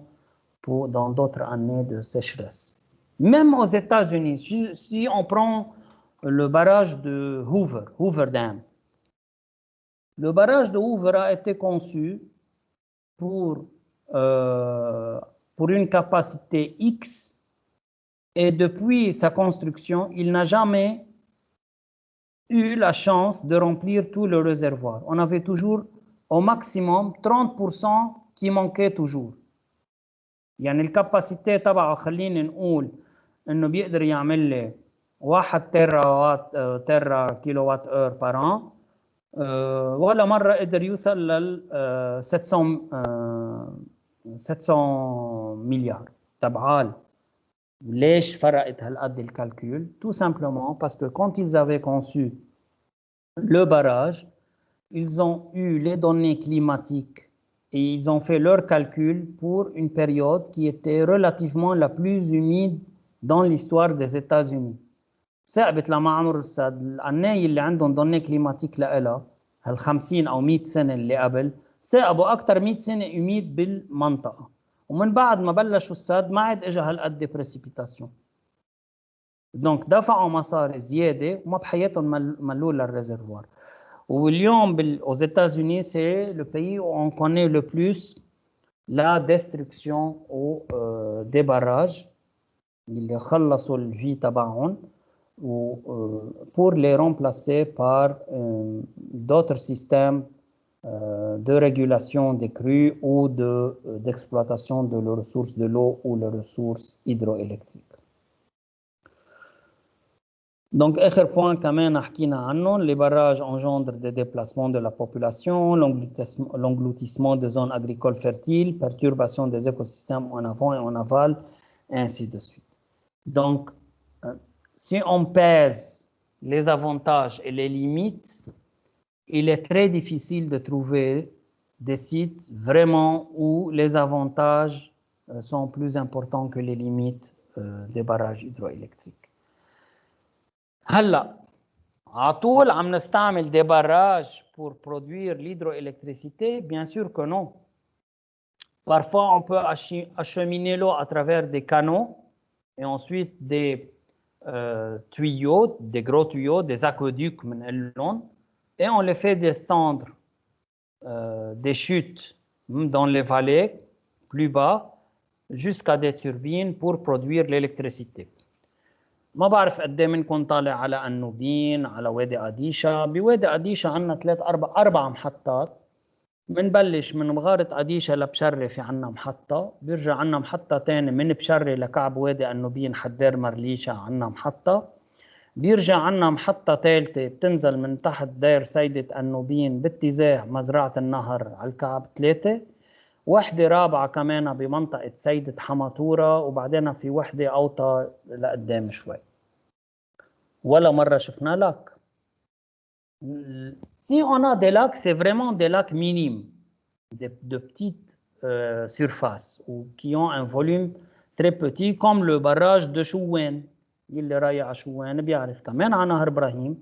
dans d'autres années de sécheresse. Même aux États-Unis, si on prend le barrage de Hoover Dam, Le barrage de Hoover a été conçu pour une capacité X et depuis sa construction, il n'a jamais eu la chance de remplir tout le réservoir. On avait toujours au maximum 30% qui manquait toujours. يعني الكاباسيتي تبعه خلينا نقول انه بيقدر يعمل لي 1 تيرا كيلو وات اور بار ان ولا مره قدر يوصل لل 700 مليار. تبعال ليش فرقت هالقد الكالكول؟ Tout simplement parce que quand ils avaient conçu le barrage, ils ont eu les données climatiques et ils ont fait leurs calculs pour une période qui était relativement la plus humide dans l'histoire des États-Unis. ثابت لما عمر السد العناية اللي عندهم données climatique لها هال 50 أو 100 سنة اللي قبل ثابوا أكثر 100 سنة humide بالمنطقة ومن بعد ما بلشوا السد ما عاد إجا هالقد précipitation. دونك دفعوا مصاري زيادة وما بحياتهم ملوا للريزرفوار. واليوم aux États-Unis, c'est le pays où on connaît le plus la destruction des barrages اللي خلصوا الفي تبعهم pour les remplacer par d'autres systèmes de régulation des crues ou d'exploitation de les ressources de l'eau ou les ressources hydroélectriques. Donc, autre point كمان حكينا عنه, les barrages engendrent des déplacements de la population, l'engloutissement de zones agricoles fertiles, perturbation des écosystèmes en avant et en aval, et ainsi de suite. Donc, si on pèse les avantages et les limites, il est très difficile de trouver des sites vraiment où les avantages sont plus importants que les limites des barrages hydroélectriques. هلا عطول عم نستعمل des barrages pour produire l'hydroélectricité? Bien sûr que non. Parfois, on peut acheminer l'eau à travers des canaux et ensuite des tuyaux, des gros tuyaux, des aqueducs et on les fait descendre des chutes dans les vallées plus bas jusqu'à des turbines pour produire l'électricité. ما بعرف قد ايه منكم طالع على النوبين على وادي قديشة. بوادي قديشة عندنا 4 محطات. بنبلش من مغارة قديشة لبشري في عندنا محطة، بيرجع عندنا محطة تاني من بشري لكعب وادي النوبين حدير مرليشة عندنا محطة، بيرجع عندنا محطة ثالثة بتنزل من تحت دير سيدة النوبين باتجاه مزرعة النهر على الكعب 3، وحدة رابعة كمان بمنطقة سيدة حماطورة، وبعدين في وحدة أوطى لقدام شوي. ولا مرة شفنا لك. Si on a des lacs, c'est vraiment des lacs minimes, de petites surfaces ou qui ont un volume très petit, comme le barrage de Chouane. اللي رايح على شوان بيعرف. كمان على نهر إبراهيم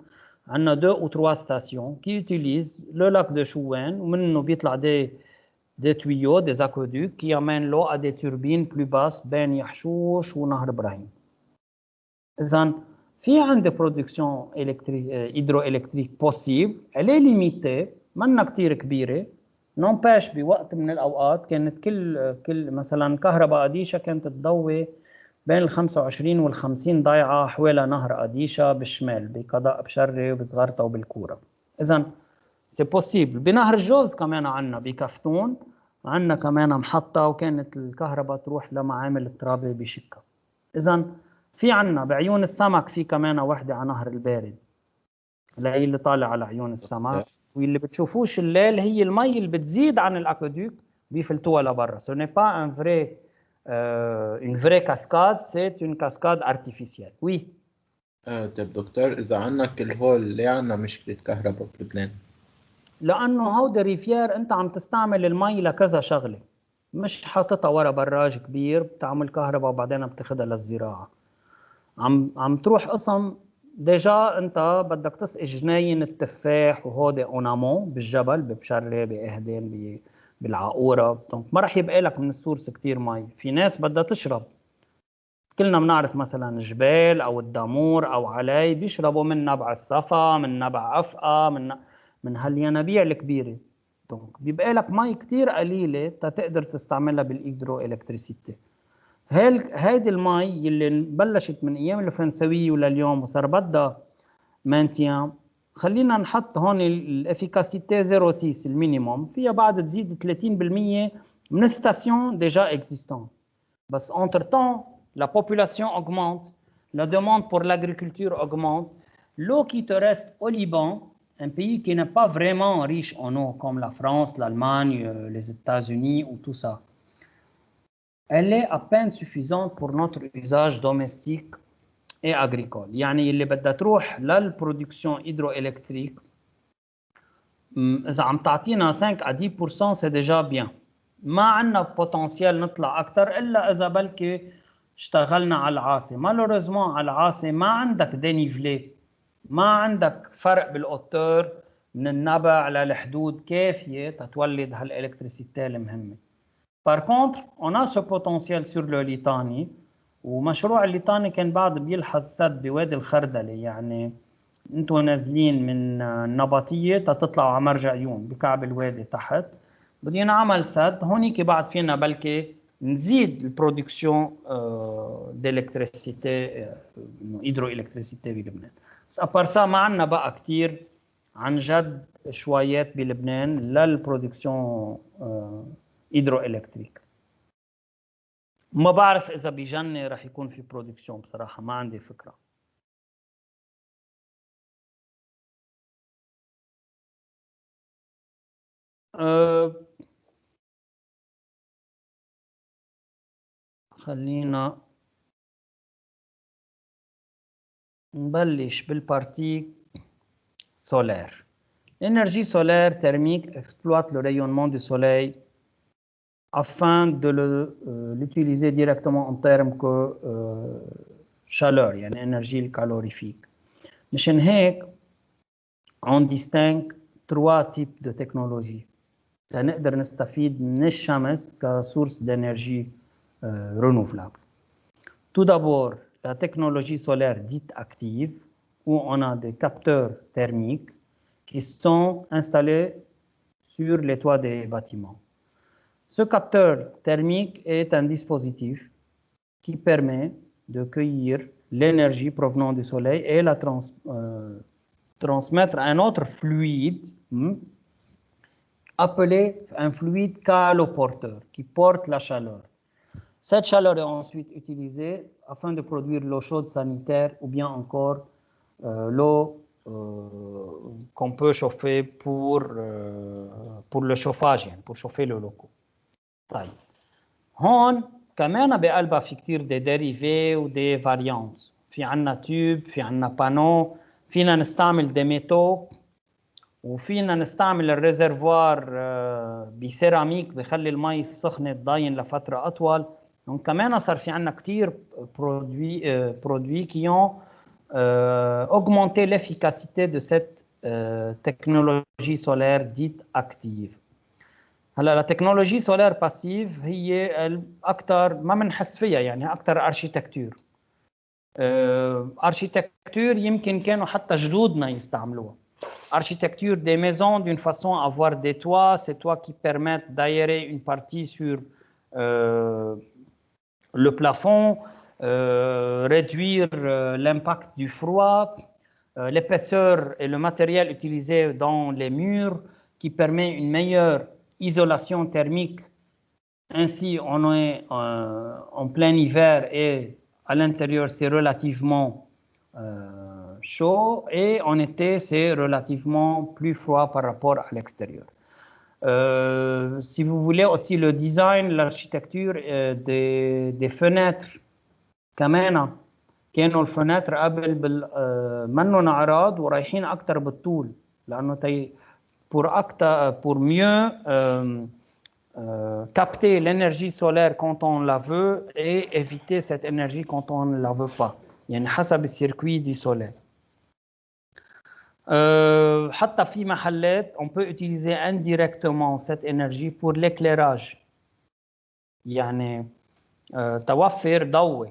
عندنا 2 ou 3 stations qui utilisent le lac de Chouane ومنه بيطلع des tuyaux, des aqueducs qui amènent l'eau à des turbines plus basses بين يحشوش ونهر إبراهيم. إذن في عندي production hydroélectrique possible, elle est limitée, منا كتير كبيرة. نمباش بوقت من الأوقات كانت كل مثلا كهرباء قديشة كانت تضوي بين 25 و50 ضيعة حوالي نهر قديشة بالشمال بقضاء بشري وبصغرطة وبالكورة. إذن c'est possible. بنهر الجوز كمان عنا بكفتون عنا كمان محطة وكانت الكهرباء تروح لمعامل الترابة بشكا. إذن في عنا بعيون السمك في كمان وحدة على نهر البارد اللي اللي طالع على عيون السمك، واللي بتشوفوش الليل هي المي اللي بتزيد عن الأكوديك بيفلتوها لبرا. Ce n'est pas un vrai une vraie cascade, c'est une cascade artificielle. Oui. طيب دكتور، إذا عنا كل هول ليه عنا مشكلة كهرباء بلبنان؟ لأنه هودي ريفير أنت عم تستعمل المي لكذا شغلة، مش حاططها ورا براج كبير بتعمل كهرباء وبعدين بتاخدها للزراعة. عم تروح قسم ديجا أنت بدك تسقي جناين التفاح وهودي أونامون بالجبل ببشري بإهدين بالعقورة، ما رح يبقى لك من السورس كتير مي. في ناس بدها تشرب، كلنا بنعرف مثلا الجبال أو الدامور أو علي بيشربوا من نبع الصفا، من نبع أفقى، من هالينابيع الكبيره. دونك بيبقى لك مي كثير قليله تقدر تستعملها بالهيدرو الكتريسيتي. هيدي المي اللي بلشت من ايام الفرنسويه ولليوم وصار بدها مانتيان، خلينا نحط هون الافيكاسيتي 0.6 المينيموم، فيها بعد تزيد 30% من ستاسيون ديجا اكزيستون. بس entre temps la population augmente, la demande pour l'agriculture augmente, l'eau qui te reste au Liban, un pays qui n'est pas vraiment riche en eau comme la France, l'Allemagne, les États-Unis ou tout ça, elle est à peine suffisante pour notre usage domestique et agricole. يعني اللي بدها تروح للبرودكسيون هيدروإلكتريك إذا عم تعطينا 5 à 10% c'est déjà bien. ما عندنا بوتنسيال نطلع أكثر إلا إذا بلكي اشتغلنا على العاصي. مالوريزمون على العاصي ما عندك دينيفلي، ما عندك فرق بالأوتور من النبع للحدود كافية تتولد هالإلكتريسيتي المهمة. Par contre, on a ce potentiel sur le ليتاني، ومشروع الليتاني كان بعد بيلحظ سد بوادي الخردلة. يعني انتوا نازلين من النبطية تطلعوا على مرجع عيون بكعب الوادي تحت، بدي نعمل سد هونيك بعد فينا بلكي نزيد البرودكسيون دالكتريسيتي هيدرو الكتريسيتي بلبنان. بس ابارسا ما عندنا بقى كثير عن جد شويات بلبنان للبرودكسيون هيدرو الكتريك. ما بعرف اذا بجنة رح يكون في برودكسيون، بصراحة ما عندي فكرة. خلينا نبلش بالبارتي solaire. L'énergie solaire thermique exploite le rayonnement du soleil afin de l'utiliser directement en termes que chaleur, يعني énergie calorifique. مشان هيك on distingue 3 types de technologies. نقدر نستفيد من الشمس كسورس d'énergie renouvelable. Tout d'abord, la technologie solaire dite active, où on a des capteurs thermiques qui sont installés sur les toits des bâtiments. Ce capteur thermique est un dispositif qui permet de cueillir l'énergie provenant du soleil et la transmettre à un autre fluide appelé un fluide caloporteur qui porte la chaleur. Cette chaleur est ensuite utilisée afin de produire l'eau chaude sanitaire ou bien encore l'eau qu'on peut chauffer pour le chauffage, يعني pour chauffer le locaux. طيب هون كمان بقلبها في كتير دي ديريفي ودي فاريانت. في عنا تيوب، في عنا بانو، فينا نستعمل دي ميتو، وفينا نستعمل الريزرفوار بسيراميك بخلي المي السخنة تضاين لفترة أطول. Donc كمان صار في عنا كتير produits qui ont augmenté l'efficacité de cette technologie solaire dite active. هلا la technologie solaire passive هي أكثر ما بنحس فيها، يعني أكثر أرشيتكتور. أرشيتكتور يمكن كانوا حتى جدودنا يستعملوها. Architecture des maisons d'une façon à avoir des toits, ces toits qui permettent d'aérer une partie sur le plafond, réduire l'impact du froid, l'épaisseur et le matériel utilisé dans les murs qui permet une meilleure isolation thermique. Ainsi, on est en plein hiver et à l'intérieur, c'est relativement chaud, et en été, c'est relativement plus froid par rapport à l'extérieur. Si vous voulez aussi le design, l'architecture des fenêtres كمان كانوا الفناتر قبل منهم اعراض ورايحين اكثر بالطول، لانه pour mieux capter l'énergie solaire quand on la veut et éviter cette énergie quand on ne la veut pas. يعني حسب السيركوي du soleil. حتى في محلات on peut utiliser indirectement cette énergie pour l'éclairage. يعني توفر ضوء.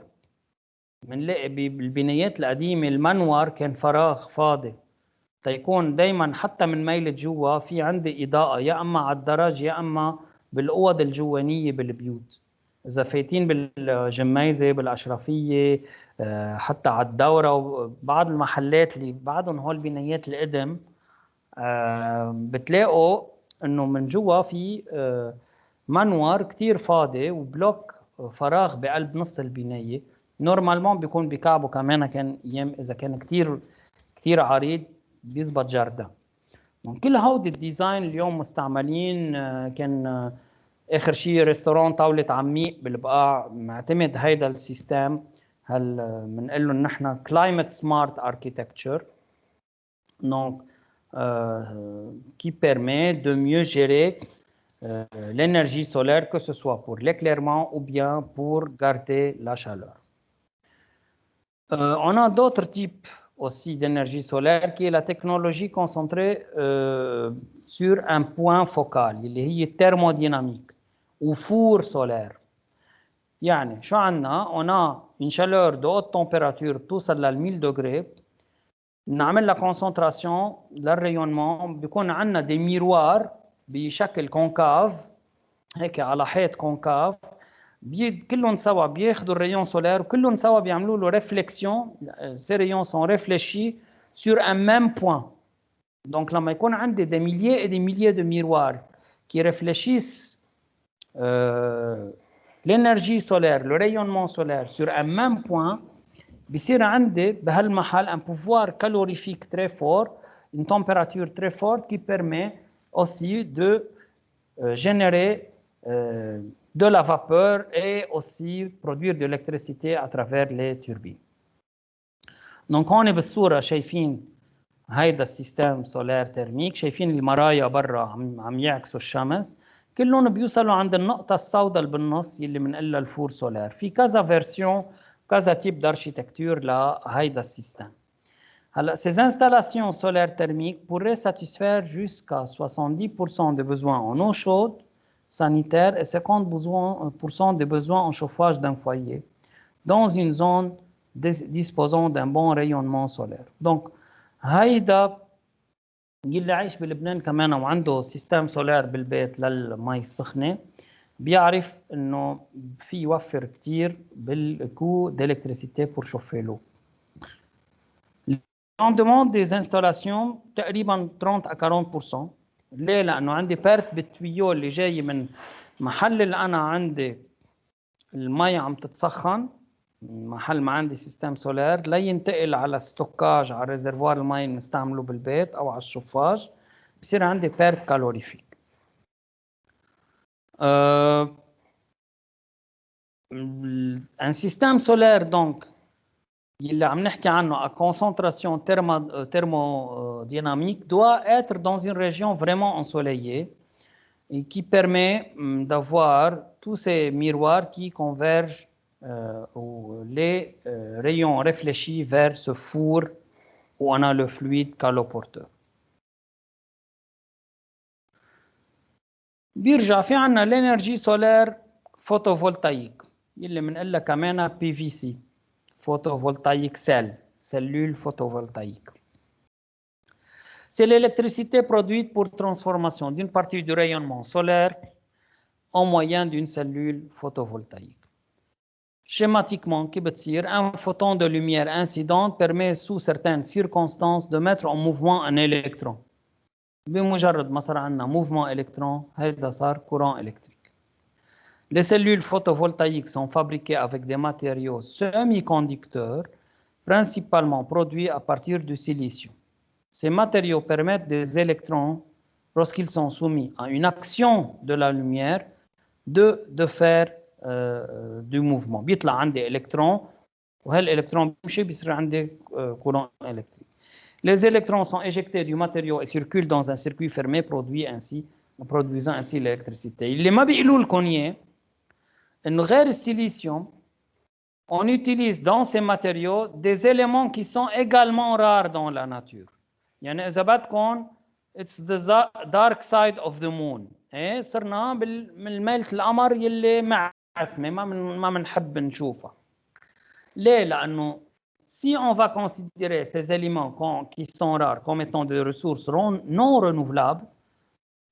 بنلاقي بالبنايات القديمة المنور كان فراغ فاضي، تيكون دايما حتى من ميلة جوا في عندي إضاءة يا أما على الدرج يا أما بالأوض الجوانية بالبيوت. إذا فايتين بالجميزة بالأشرفية حتى على الدورة وبعض المحلات اللي بعضهم هول بنايات القدم بتلاقوا إنه من جوا في منور كتير فاضي وبلوك فراغ بقلب نص البناية. نورمالمون بيكون بكعبه كمان كان أيام إذا كان كتير عريض بيزبط جردة. كل هودي الديزاين اليوم مستعملين. كان اخر شيء ريستوران طاوله عميق بالبقاع معتمد هيدا السيستم. هل بنقول له نحن كلايمت سمارت اركيتكتشر دونك qui permet de mieux gérer l'énergie solaire, que ce soit pour l'éclairement ou bien pour garder la chaleur. On a d'autres types aussi d'énergie solaire qui est la technologie concentrée sur un point focal اللي هي thermodynamique ou four solaire. يعني شو عنا؟ on a une chaleur de haute température بتوصل لل 1000 degrés. نعمل لها concentration للرayonnement. بيكون عنا des miroirs بشكل كونكاف هيك على حيط كونكاف. كلهم سوا بياخذوا الريون سولار وكلهم سوا بيعملوا له ريفليكسيون. ces rayons sont réfléchis sur un même point. Donc لما يكون عندي des milliers et des milliers de miroirs qui réfléchissent l'énergie solaire, le rayonnement solaire sur un même point, بيصير عندي بهالمحل un pouvoir calorifique très fort, une température très forte qui permet aussi de générer de la vapeur et aussi produire de l'électricité à travers les turbines. Donc هون بالصورة شايفين هيدا السيستم سولار ترميك. شايفين المرايا برا عم يعكسوا الشمس. كلهم بيوصلوا عند النقطة السوداء اللي بالنص يلي بنقلها الفور سولار. في كذا فيرسيون كذا تيب d'architecture لهيدا السيستم. هلا ces installations solaires thermiques pourraient satisfaire jusqu'à 70% des besoins en eau chaude sanitaire et 50% des besoins en chauffage d'un foyer dans une zone disposant d'un bon rayonnement solaire. Donc هيدا اللي عايش بلبنان كمان وعنده سيستم سولار بالبيت للمي السخنة بيعرف انه في يوفر كتير بالكو d'électricité pour chauffer l'eau. On demande des installations تقريبا 30 à 40%. ليه؟ لأنه عندي بارت بالتويو اللي جاي من محل اللي أنا عندي المي عم تتسخن محل ما عندي سيستم سولار لا ينتقل على ستوكاج على ريزرفوار المي اللي نستعمله بالبيت أو على الشفاج. بصير عندي بارت كالوريفيك. Un système solaire donc اللي عم نحكي عنه à concentration thermodynamique doit être dans une région vraiment ensoleillée et qui permet d'avoir tous ces miroirs qui convergent les rayons réfléchis vers ce four où on a le fluide caloporteur. بيرجع في عنا l'énergie solaire photovoltaïque اللي بنقول لها كمان PVC photovoltaïque cellule photovoltaïque. C'est l'électricité produite pour transformation d'une partie du rayonnement solaire en moyen d'une cellule photovoltaïque. Schématiquement, un photon de lumière incidente permet sous certaines circonstances de mettre en mouvement un électron. بمجرد ما صار عندنا mouvement électron, هيدا صار courant électrique. Les cellules photovoltaïques sont fabriquées avec des matériaux semi-conducteurs, principalement produits à partir du silicium. Ces matériaux permettent des électrons, lorsqu'ils sont soumis à une action de la lumière, de faire du mouvement. بيطلع عندي électron وهالélectron بيمشي بيصير عندي courant électrique. Les électrons sont éjectés du matériau et circulent dans un circuit fermé produisant ainsi l'électricité. اللي ما بيقولوا لكم اياه إنه غير السيليسيوم on utilise dans ces matériaux des éléments qui sont également rares dans la nature. يعني إذا بدكم it's the dark side of the moon. إيه صرنا من ميلة القمر يلي معتمة ما بنحب نشوفها. ليه؟ لأنه si on va considérer ces éléments qui sont rares comme étant des ressources non renouvelables,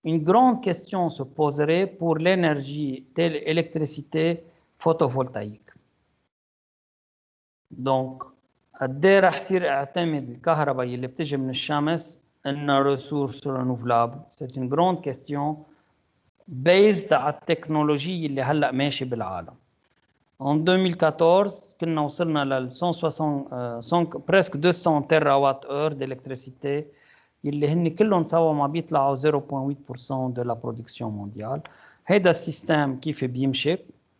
une grande question se poserait pour l'énergie telle l'électricité photovoltaïque. Donc, قد ايه رح يصير اعتمد الكهرباء اللي بتجي من الشمس انها ressource renouvelable. C'est une grande question based على التكنولوجيا اللي هلا ماشي بالعالم. En 2014 كنا وصلنا لل 160 presque 200 تيراوات اور d'électricité اللي هن كلهم سوا ما بيطلعوا 0.8% de la production mondiale. هيدا السيستم كيف بيمشي،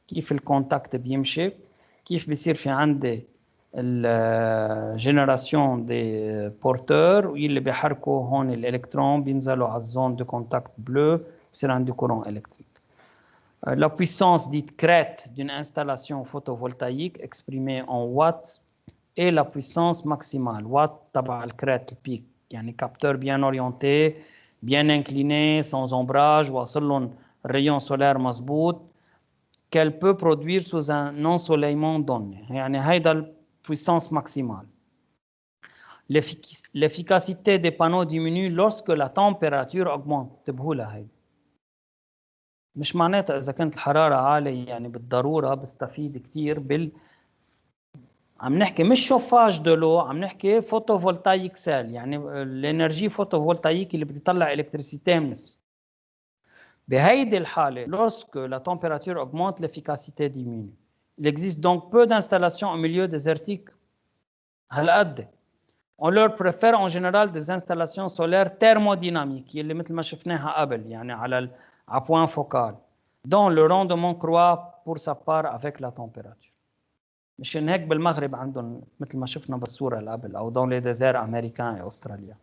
كيف الكونتاكت بيمشي، كيف بيصير في عندي الجنراسيون دي بورتور واللي بيحركوا هون الالكترون بينزلوا على الزون دو كونتاكت بلو بصير عندي كورون الكتريك. La puissance dite crête d'une installation photovoltaïque exprimée en watts est la puissance maximale. Watt تبع الكريت البيك يعني capteur bien orienté, bien incliné, sans ombrage, واصل لهم الريون سولار مضبوط qu'elle peut produire sous un ensoleillement donné. يعني هيدا puissance maximale. L'efficacité des panneaux diminue lorsque la température augmente. انتبهوا لهيدا. مش معناتها إذا كانت الحرارة عالية يعني بالضرورة بستفيد كتير عم نحكي مش شوفاج دولو، عم نحكي فوتوفولتايك سيل، يعني الانرجي فوتوفولتايك اللي بتطلع الكتريسيتي من بهيدي الحالة lorsque la température augmente, l'efficacité diminue. Il existe donc peu d'installations au milieu désertique. هالقد. On leur préfère en général des installations solaires thermodynamiques اللي مثل ما شفناها قبل يعني على point focal dont le rendement croît pour sa part avec la température. مشان هيك بالمغرب عندهم مثل ما شفنا بالصورة اللي قبل أو dans les déserts américains et australiens.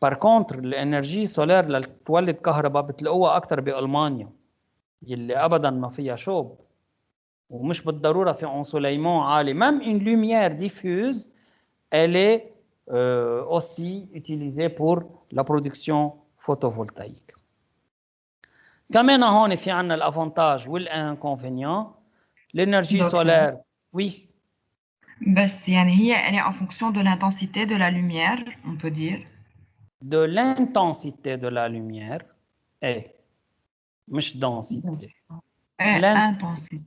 Par contre الانرجي سولار لتولد كهرباء بتلاقوها أكثر بألمانيا يلي أبداً ما فيها شوب ومش بالضرورة في انسوليمون عالي. Même une lumière diffuse elle est aussi utilisée pour la production photovoltaïque. كمان هون في عنا الافونتاج والانكونفينيون. l'énergie solaire oui بس يعني هي elle est en fonction de l'intensité de la lumière, on peut dire. De l'intensité de la lumière et مش densité. intensité.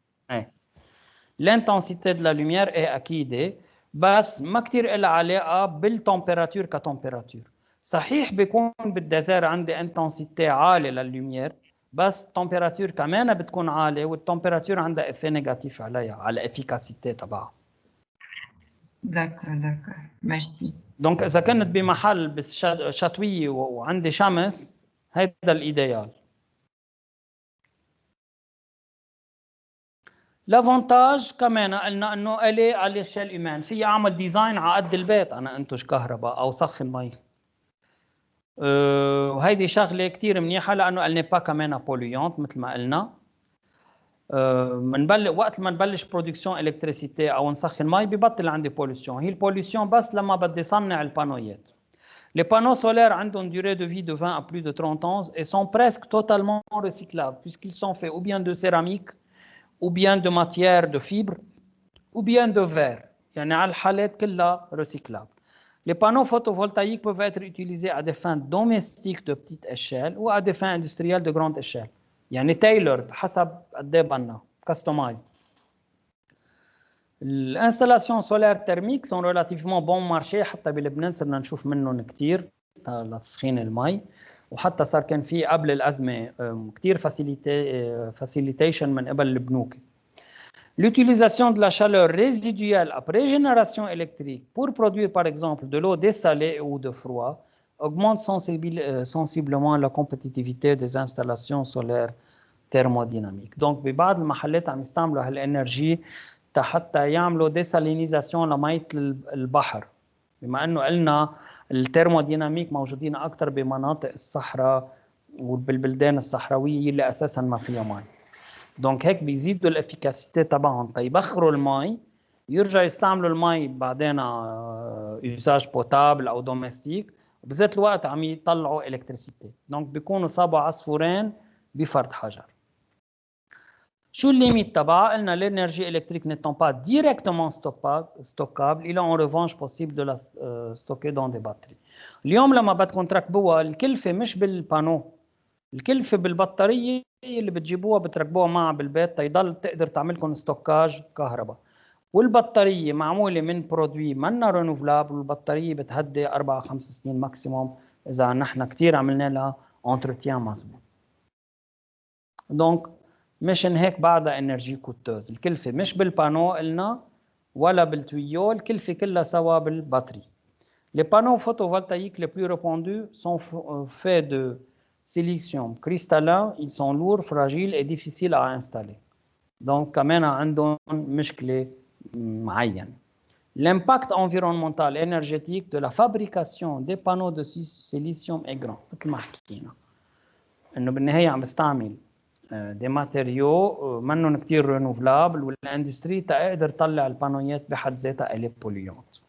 L'intensité de la lumière est أكيدة بس ما كتير إلها علاقة بالتمبيراتور كتمبيراتور. صحيح بيكون بالدزير عندي intensité عالية لللومير بس التمبيراتور كمان بتكون عالية والتمبيراتور عندها إفيه نيجاتيف عليها على الإفيكاسيتي تبعها. داكور ميرسي. دونك إذا كنت بمحل بس شتوية وعندي شمس هيدا الإيديال. لافونتاج كمان قلنا انه الي على الشيل ايمان في اعمل ديزاين على قد البيت انا انتج كهرباء او سخن مي. وهيدي شغله كثير منيحه لانه الني با كمان بوليونت مثل ما قلنا. منبلش وقت ما نبلش برودكسيون الكتريسيتي او نسخن مي ببطل عندي بوليسيون. هي البوليسيون بس لما بدي صنع البانويات. Les panneaux solaires ont une durée de vie de 20 à plus de 30 ans et sont presque totalement recyclables puisqu'ils sont faits ou bien de céramique ou bien de matière de fibre ou bien de verre. يعني على الحالات كلها recyclable. Les panneaux photovoltaïques peuvent être utilisés à des fins domestiques de petite échelle ou à des fins industrielles de grande échelle. يعني tailored حسب قد ايه بدنا customized. الانستالاسيون سولار تيرميك sont relativement bon marché حتى بلبنان صرنا نشوف منهم كثير لتسخين المي وحتى صار كان في قبل الأزمة كثير facilitation من قبل البنوك. L'utilisation de la chaleur résiduelle après génération électrique pour produire par exemple de l'eau dessalée ou de froid augmente sensiblement la compétitivité des installations solaires thermodynamiques. Donc ببعض المحلات عم يستعملوا هالإنرجي حتى يعملوا ديسالينيزاسيون لمية البحر بما انه قلنا الترموديناميك موجودين اكثر بمناطق الصحراء وبالبلدان الصحراويه اللي اساسا ما فيها مي. دونك هيك بيزيدوا الافيكاسيتي تبعهم تيبخروا المي يرجعوا يستعملوا المي بعدين يوزاج بوتابل او دوميستيك وبذات الوقت عم يطلعوا الكتريسيتي. دونك بيكونوا صابوا عصفورين بفرد حجر. شو الليميت تبعها؟ قلنا l'énergie électrique n'étant pas directement stockable, il est en revanche possible de la stocker dans des batteries. اليوم لما بدكم تركبوها الكلفة مش بالبانو، الكلفة بالبطارية اللي بتجيبوها بتركبوها معها بالبيت تيضل تقدر تعملكم ستوكاج كهرباء. والبطارية معمولة من برودوي منا رينوفلابل، والبطارية بتهدي 4-5 سنين ماكسيموم إذا نحن كتير عملنا لها انتروتيان مظبوط. دونك مشان هيك بعدها انرجي كوتوز، الكلفة مش بالبانو قلنا ولا بالتويو، الكلفة كلها سوا بالبطارية. Les panneaux photovoltaïques les plus répandus sont faits de silicium cristallin, ils sont lourds, fragiles et difficiles à installer. Donc كمان عندهم مشكلة معينة. L'impact environnemental et énergétique de la fabrication des panneaux de silicium est grand. مثل ما حكينا انه بالنهاية عم بستعمل دي ماتيريو منهم كتير رينوفلابل، والاندستري تقدر تطلع البانويات بحد ذاتها elle est polluante.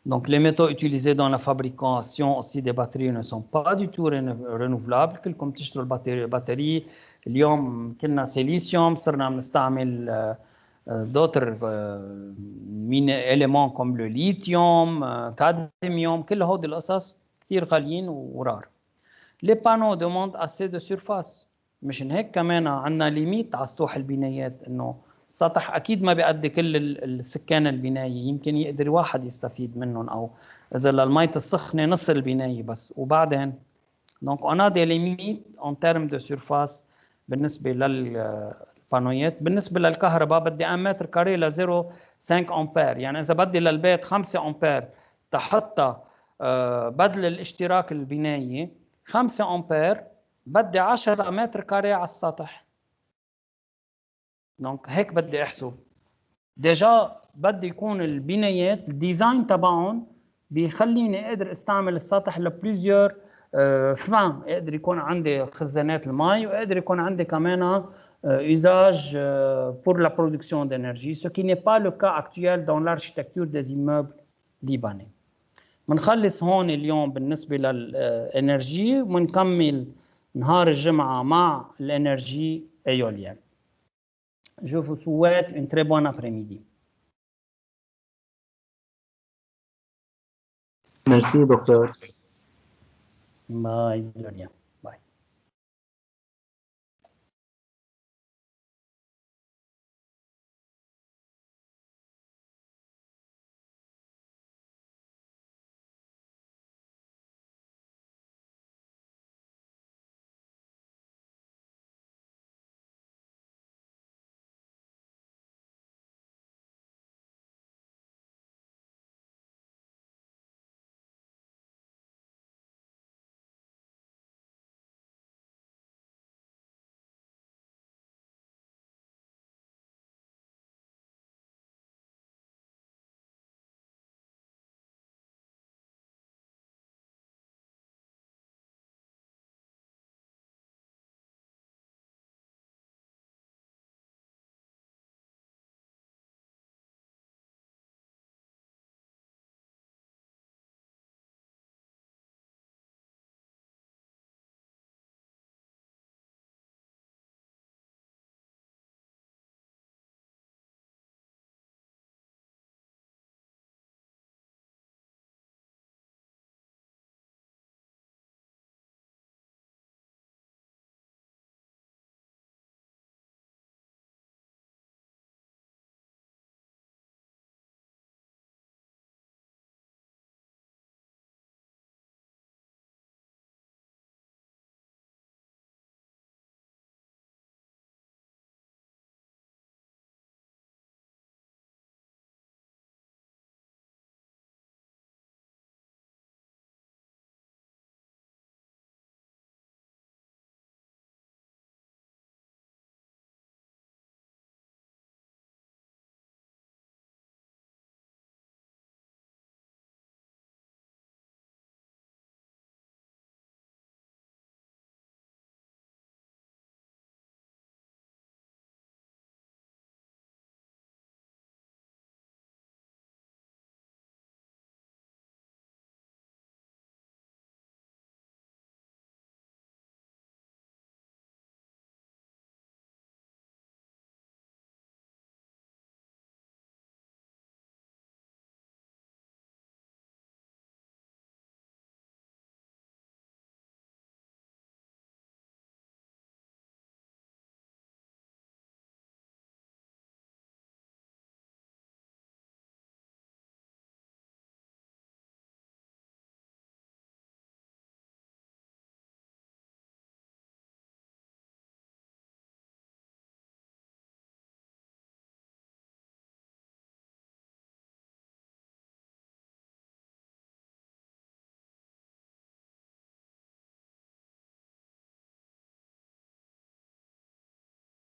Donc les métaux utilisés dans la fabrication aussi des batteries ne sont pas du tout renouvelables. كلكم تشتروا البطارية اليوم كنا سيليسيوم، صرنا بنستعمل d'autres éléments comme le lithium, cadmium، كل هودي القصص كتير غاليين ورار. Les panneaux demandent assez de surface، مشان هيك كمان عندنا ليميت على سطوح البنايات، انه السطح اكيد ما بيأدي كل السكان البنايه، يمكن يقدر واحد يستفيد منهم، او اذا للمية السخنه نص البنايه بس. وبعدين دونك on a des limites en termes de surface بالنسبه للبانويات. بالنسبه للكهرباء بدي 1 متر كاري ل 0.5 امبير، يعني اذا بدي للبيت 5 امبير تحطها بدل الاشتراك البنايه 5 امبير بدي 10 متر كاري على السطح. دونك هيك بدي احسب ديجا بدي يكون البنايات الديزاين تبعهم بيخليني اقدر استعمل السطح لبليزيور فان، اقدر يكون عندي خزانات المي، واقدر يكون عندي كمان usage pour la production d'énergie, ce qui n'est pas le cas actuel dans l'architecture des immeubles libanais. بنخلص هون اليوم بالنسبه للانرجي، ونكمل نهار الجمعه مع الانرجي ايوليان. Je vous souhaite une très bonne après-midi. Merci, docteur. Bye, Gloria.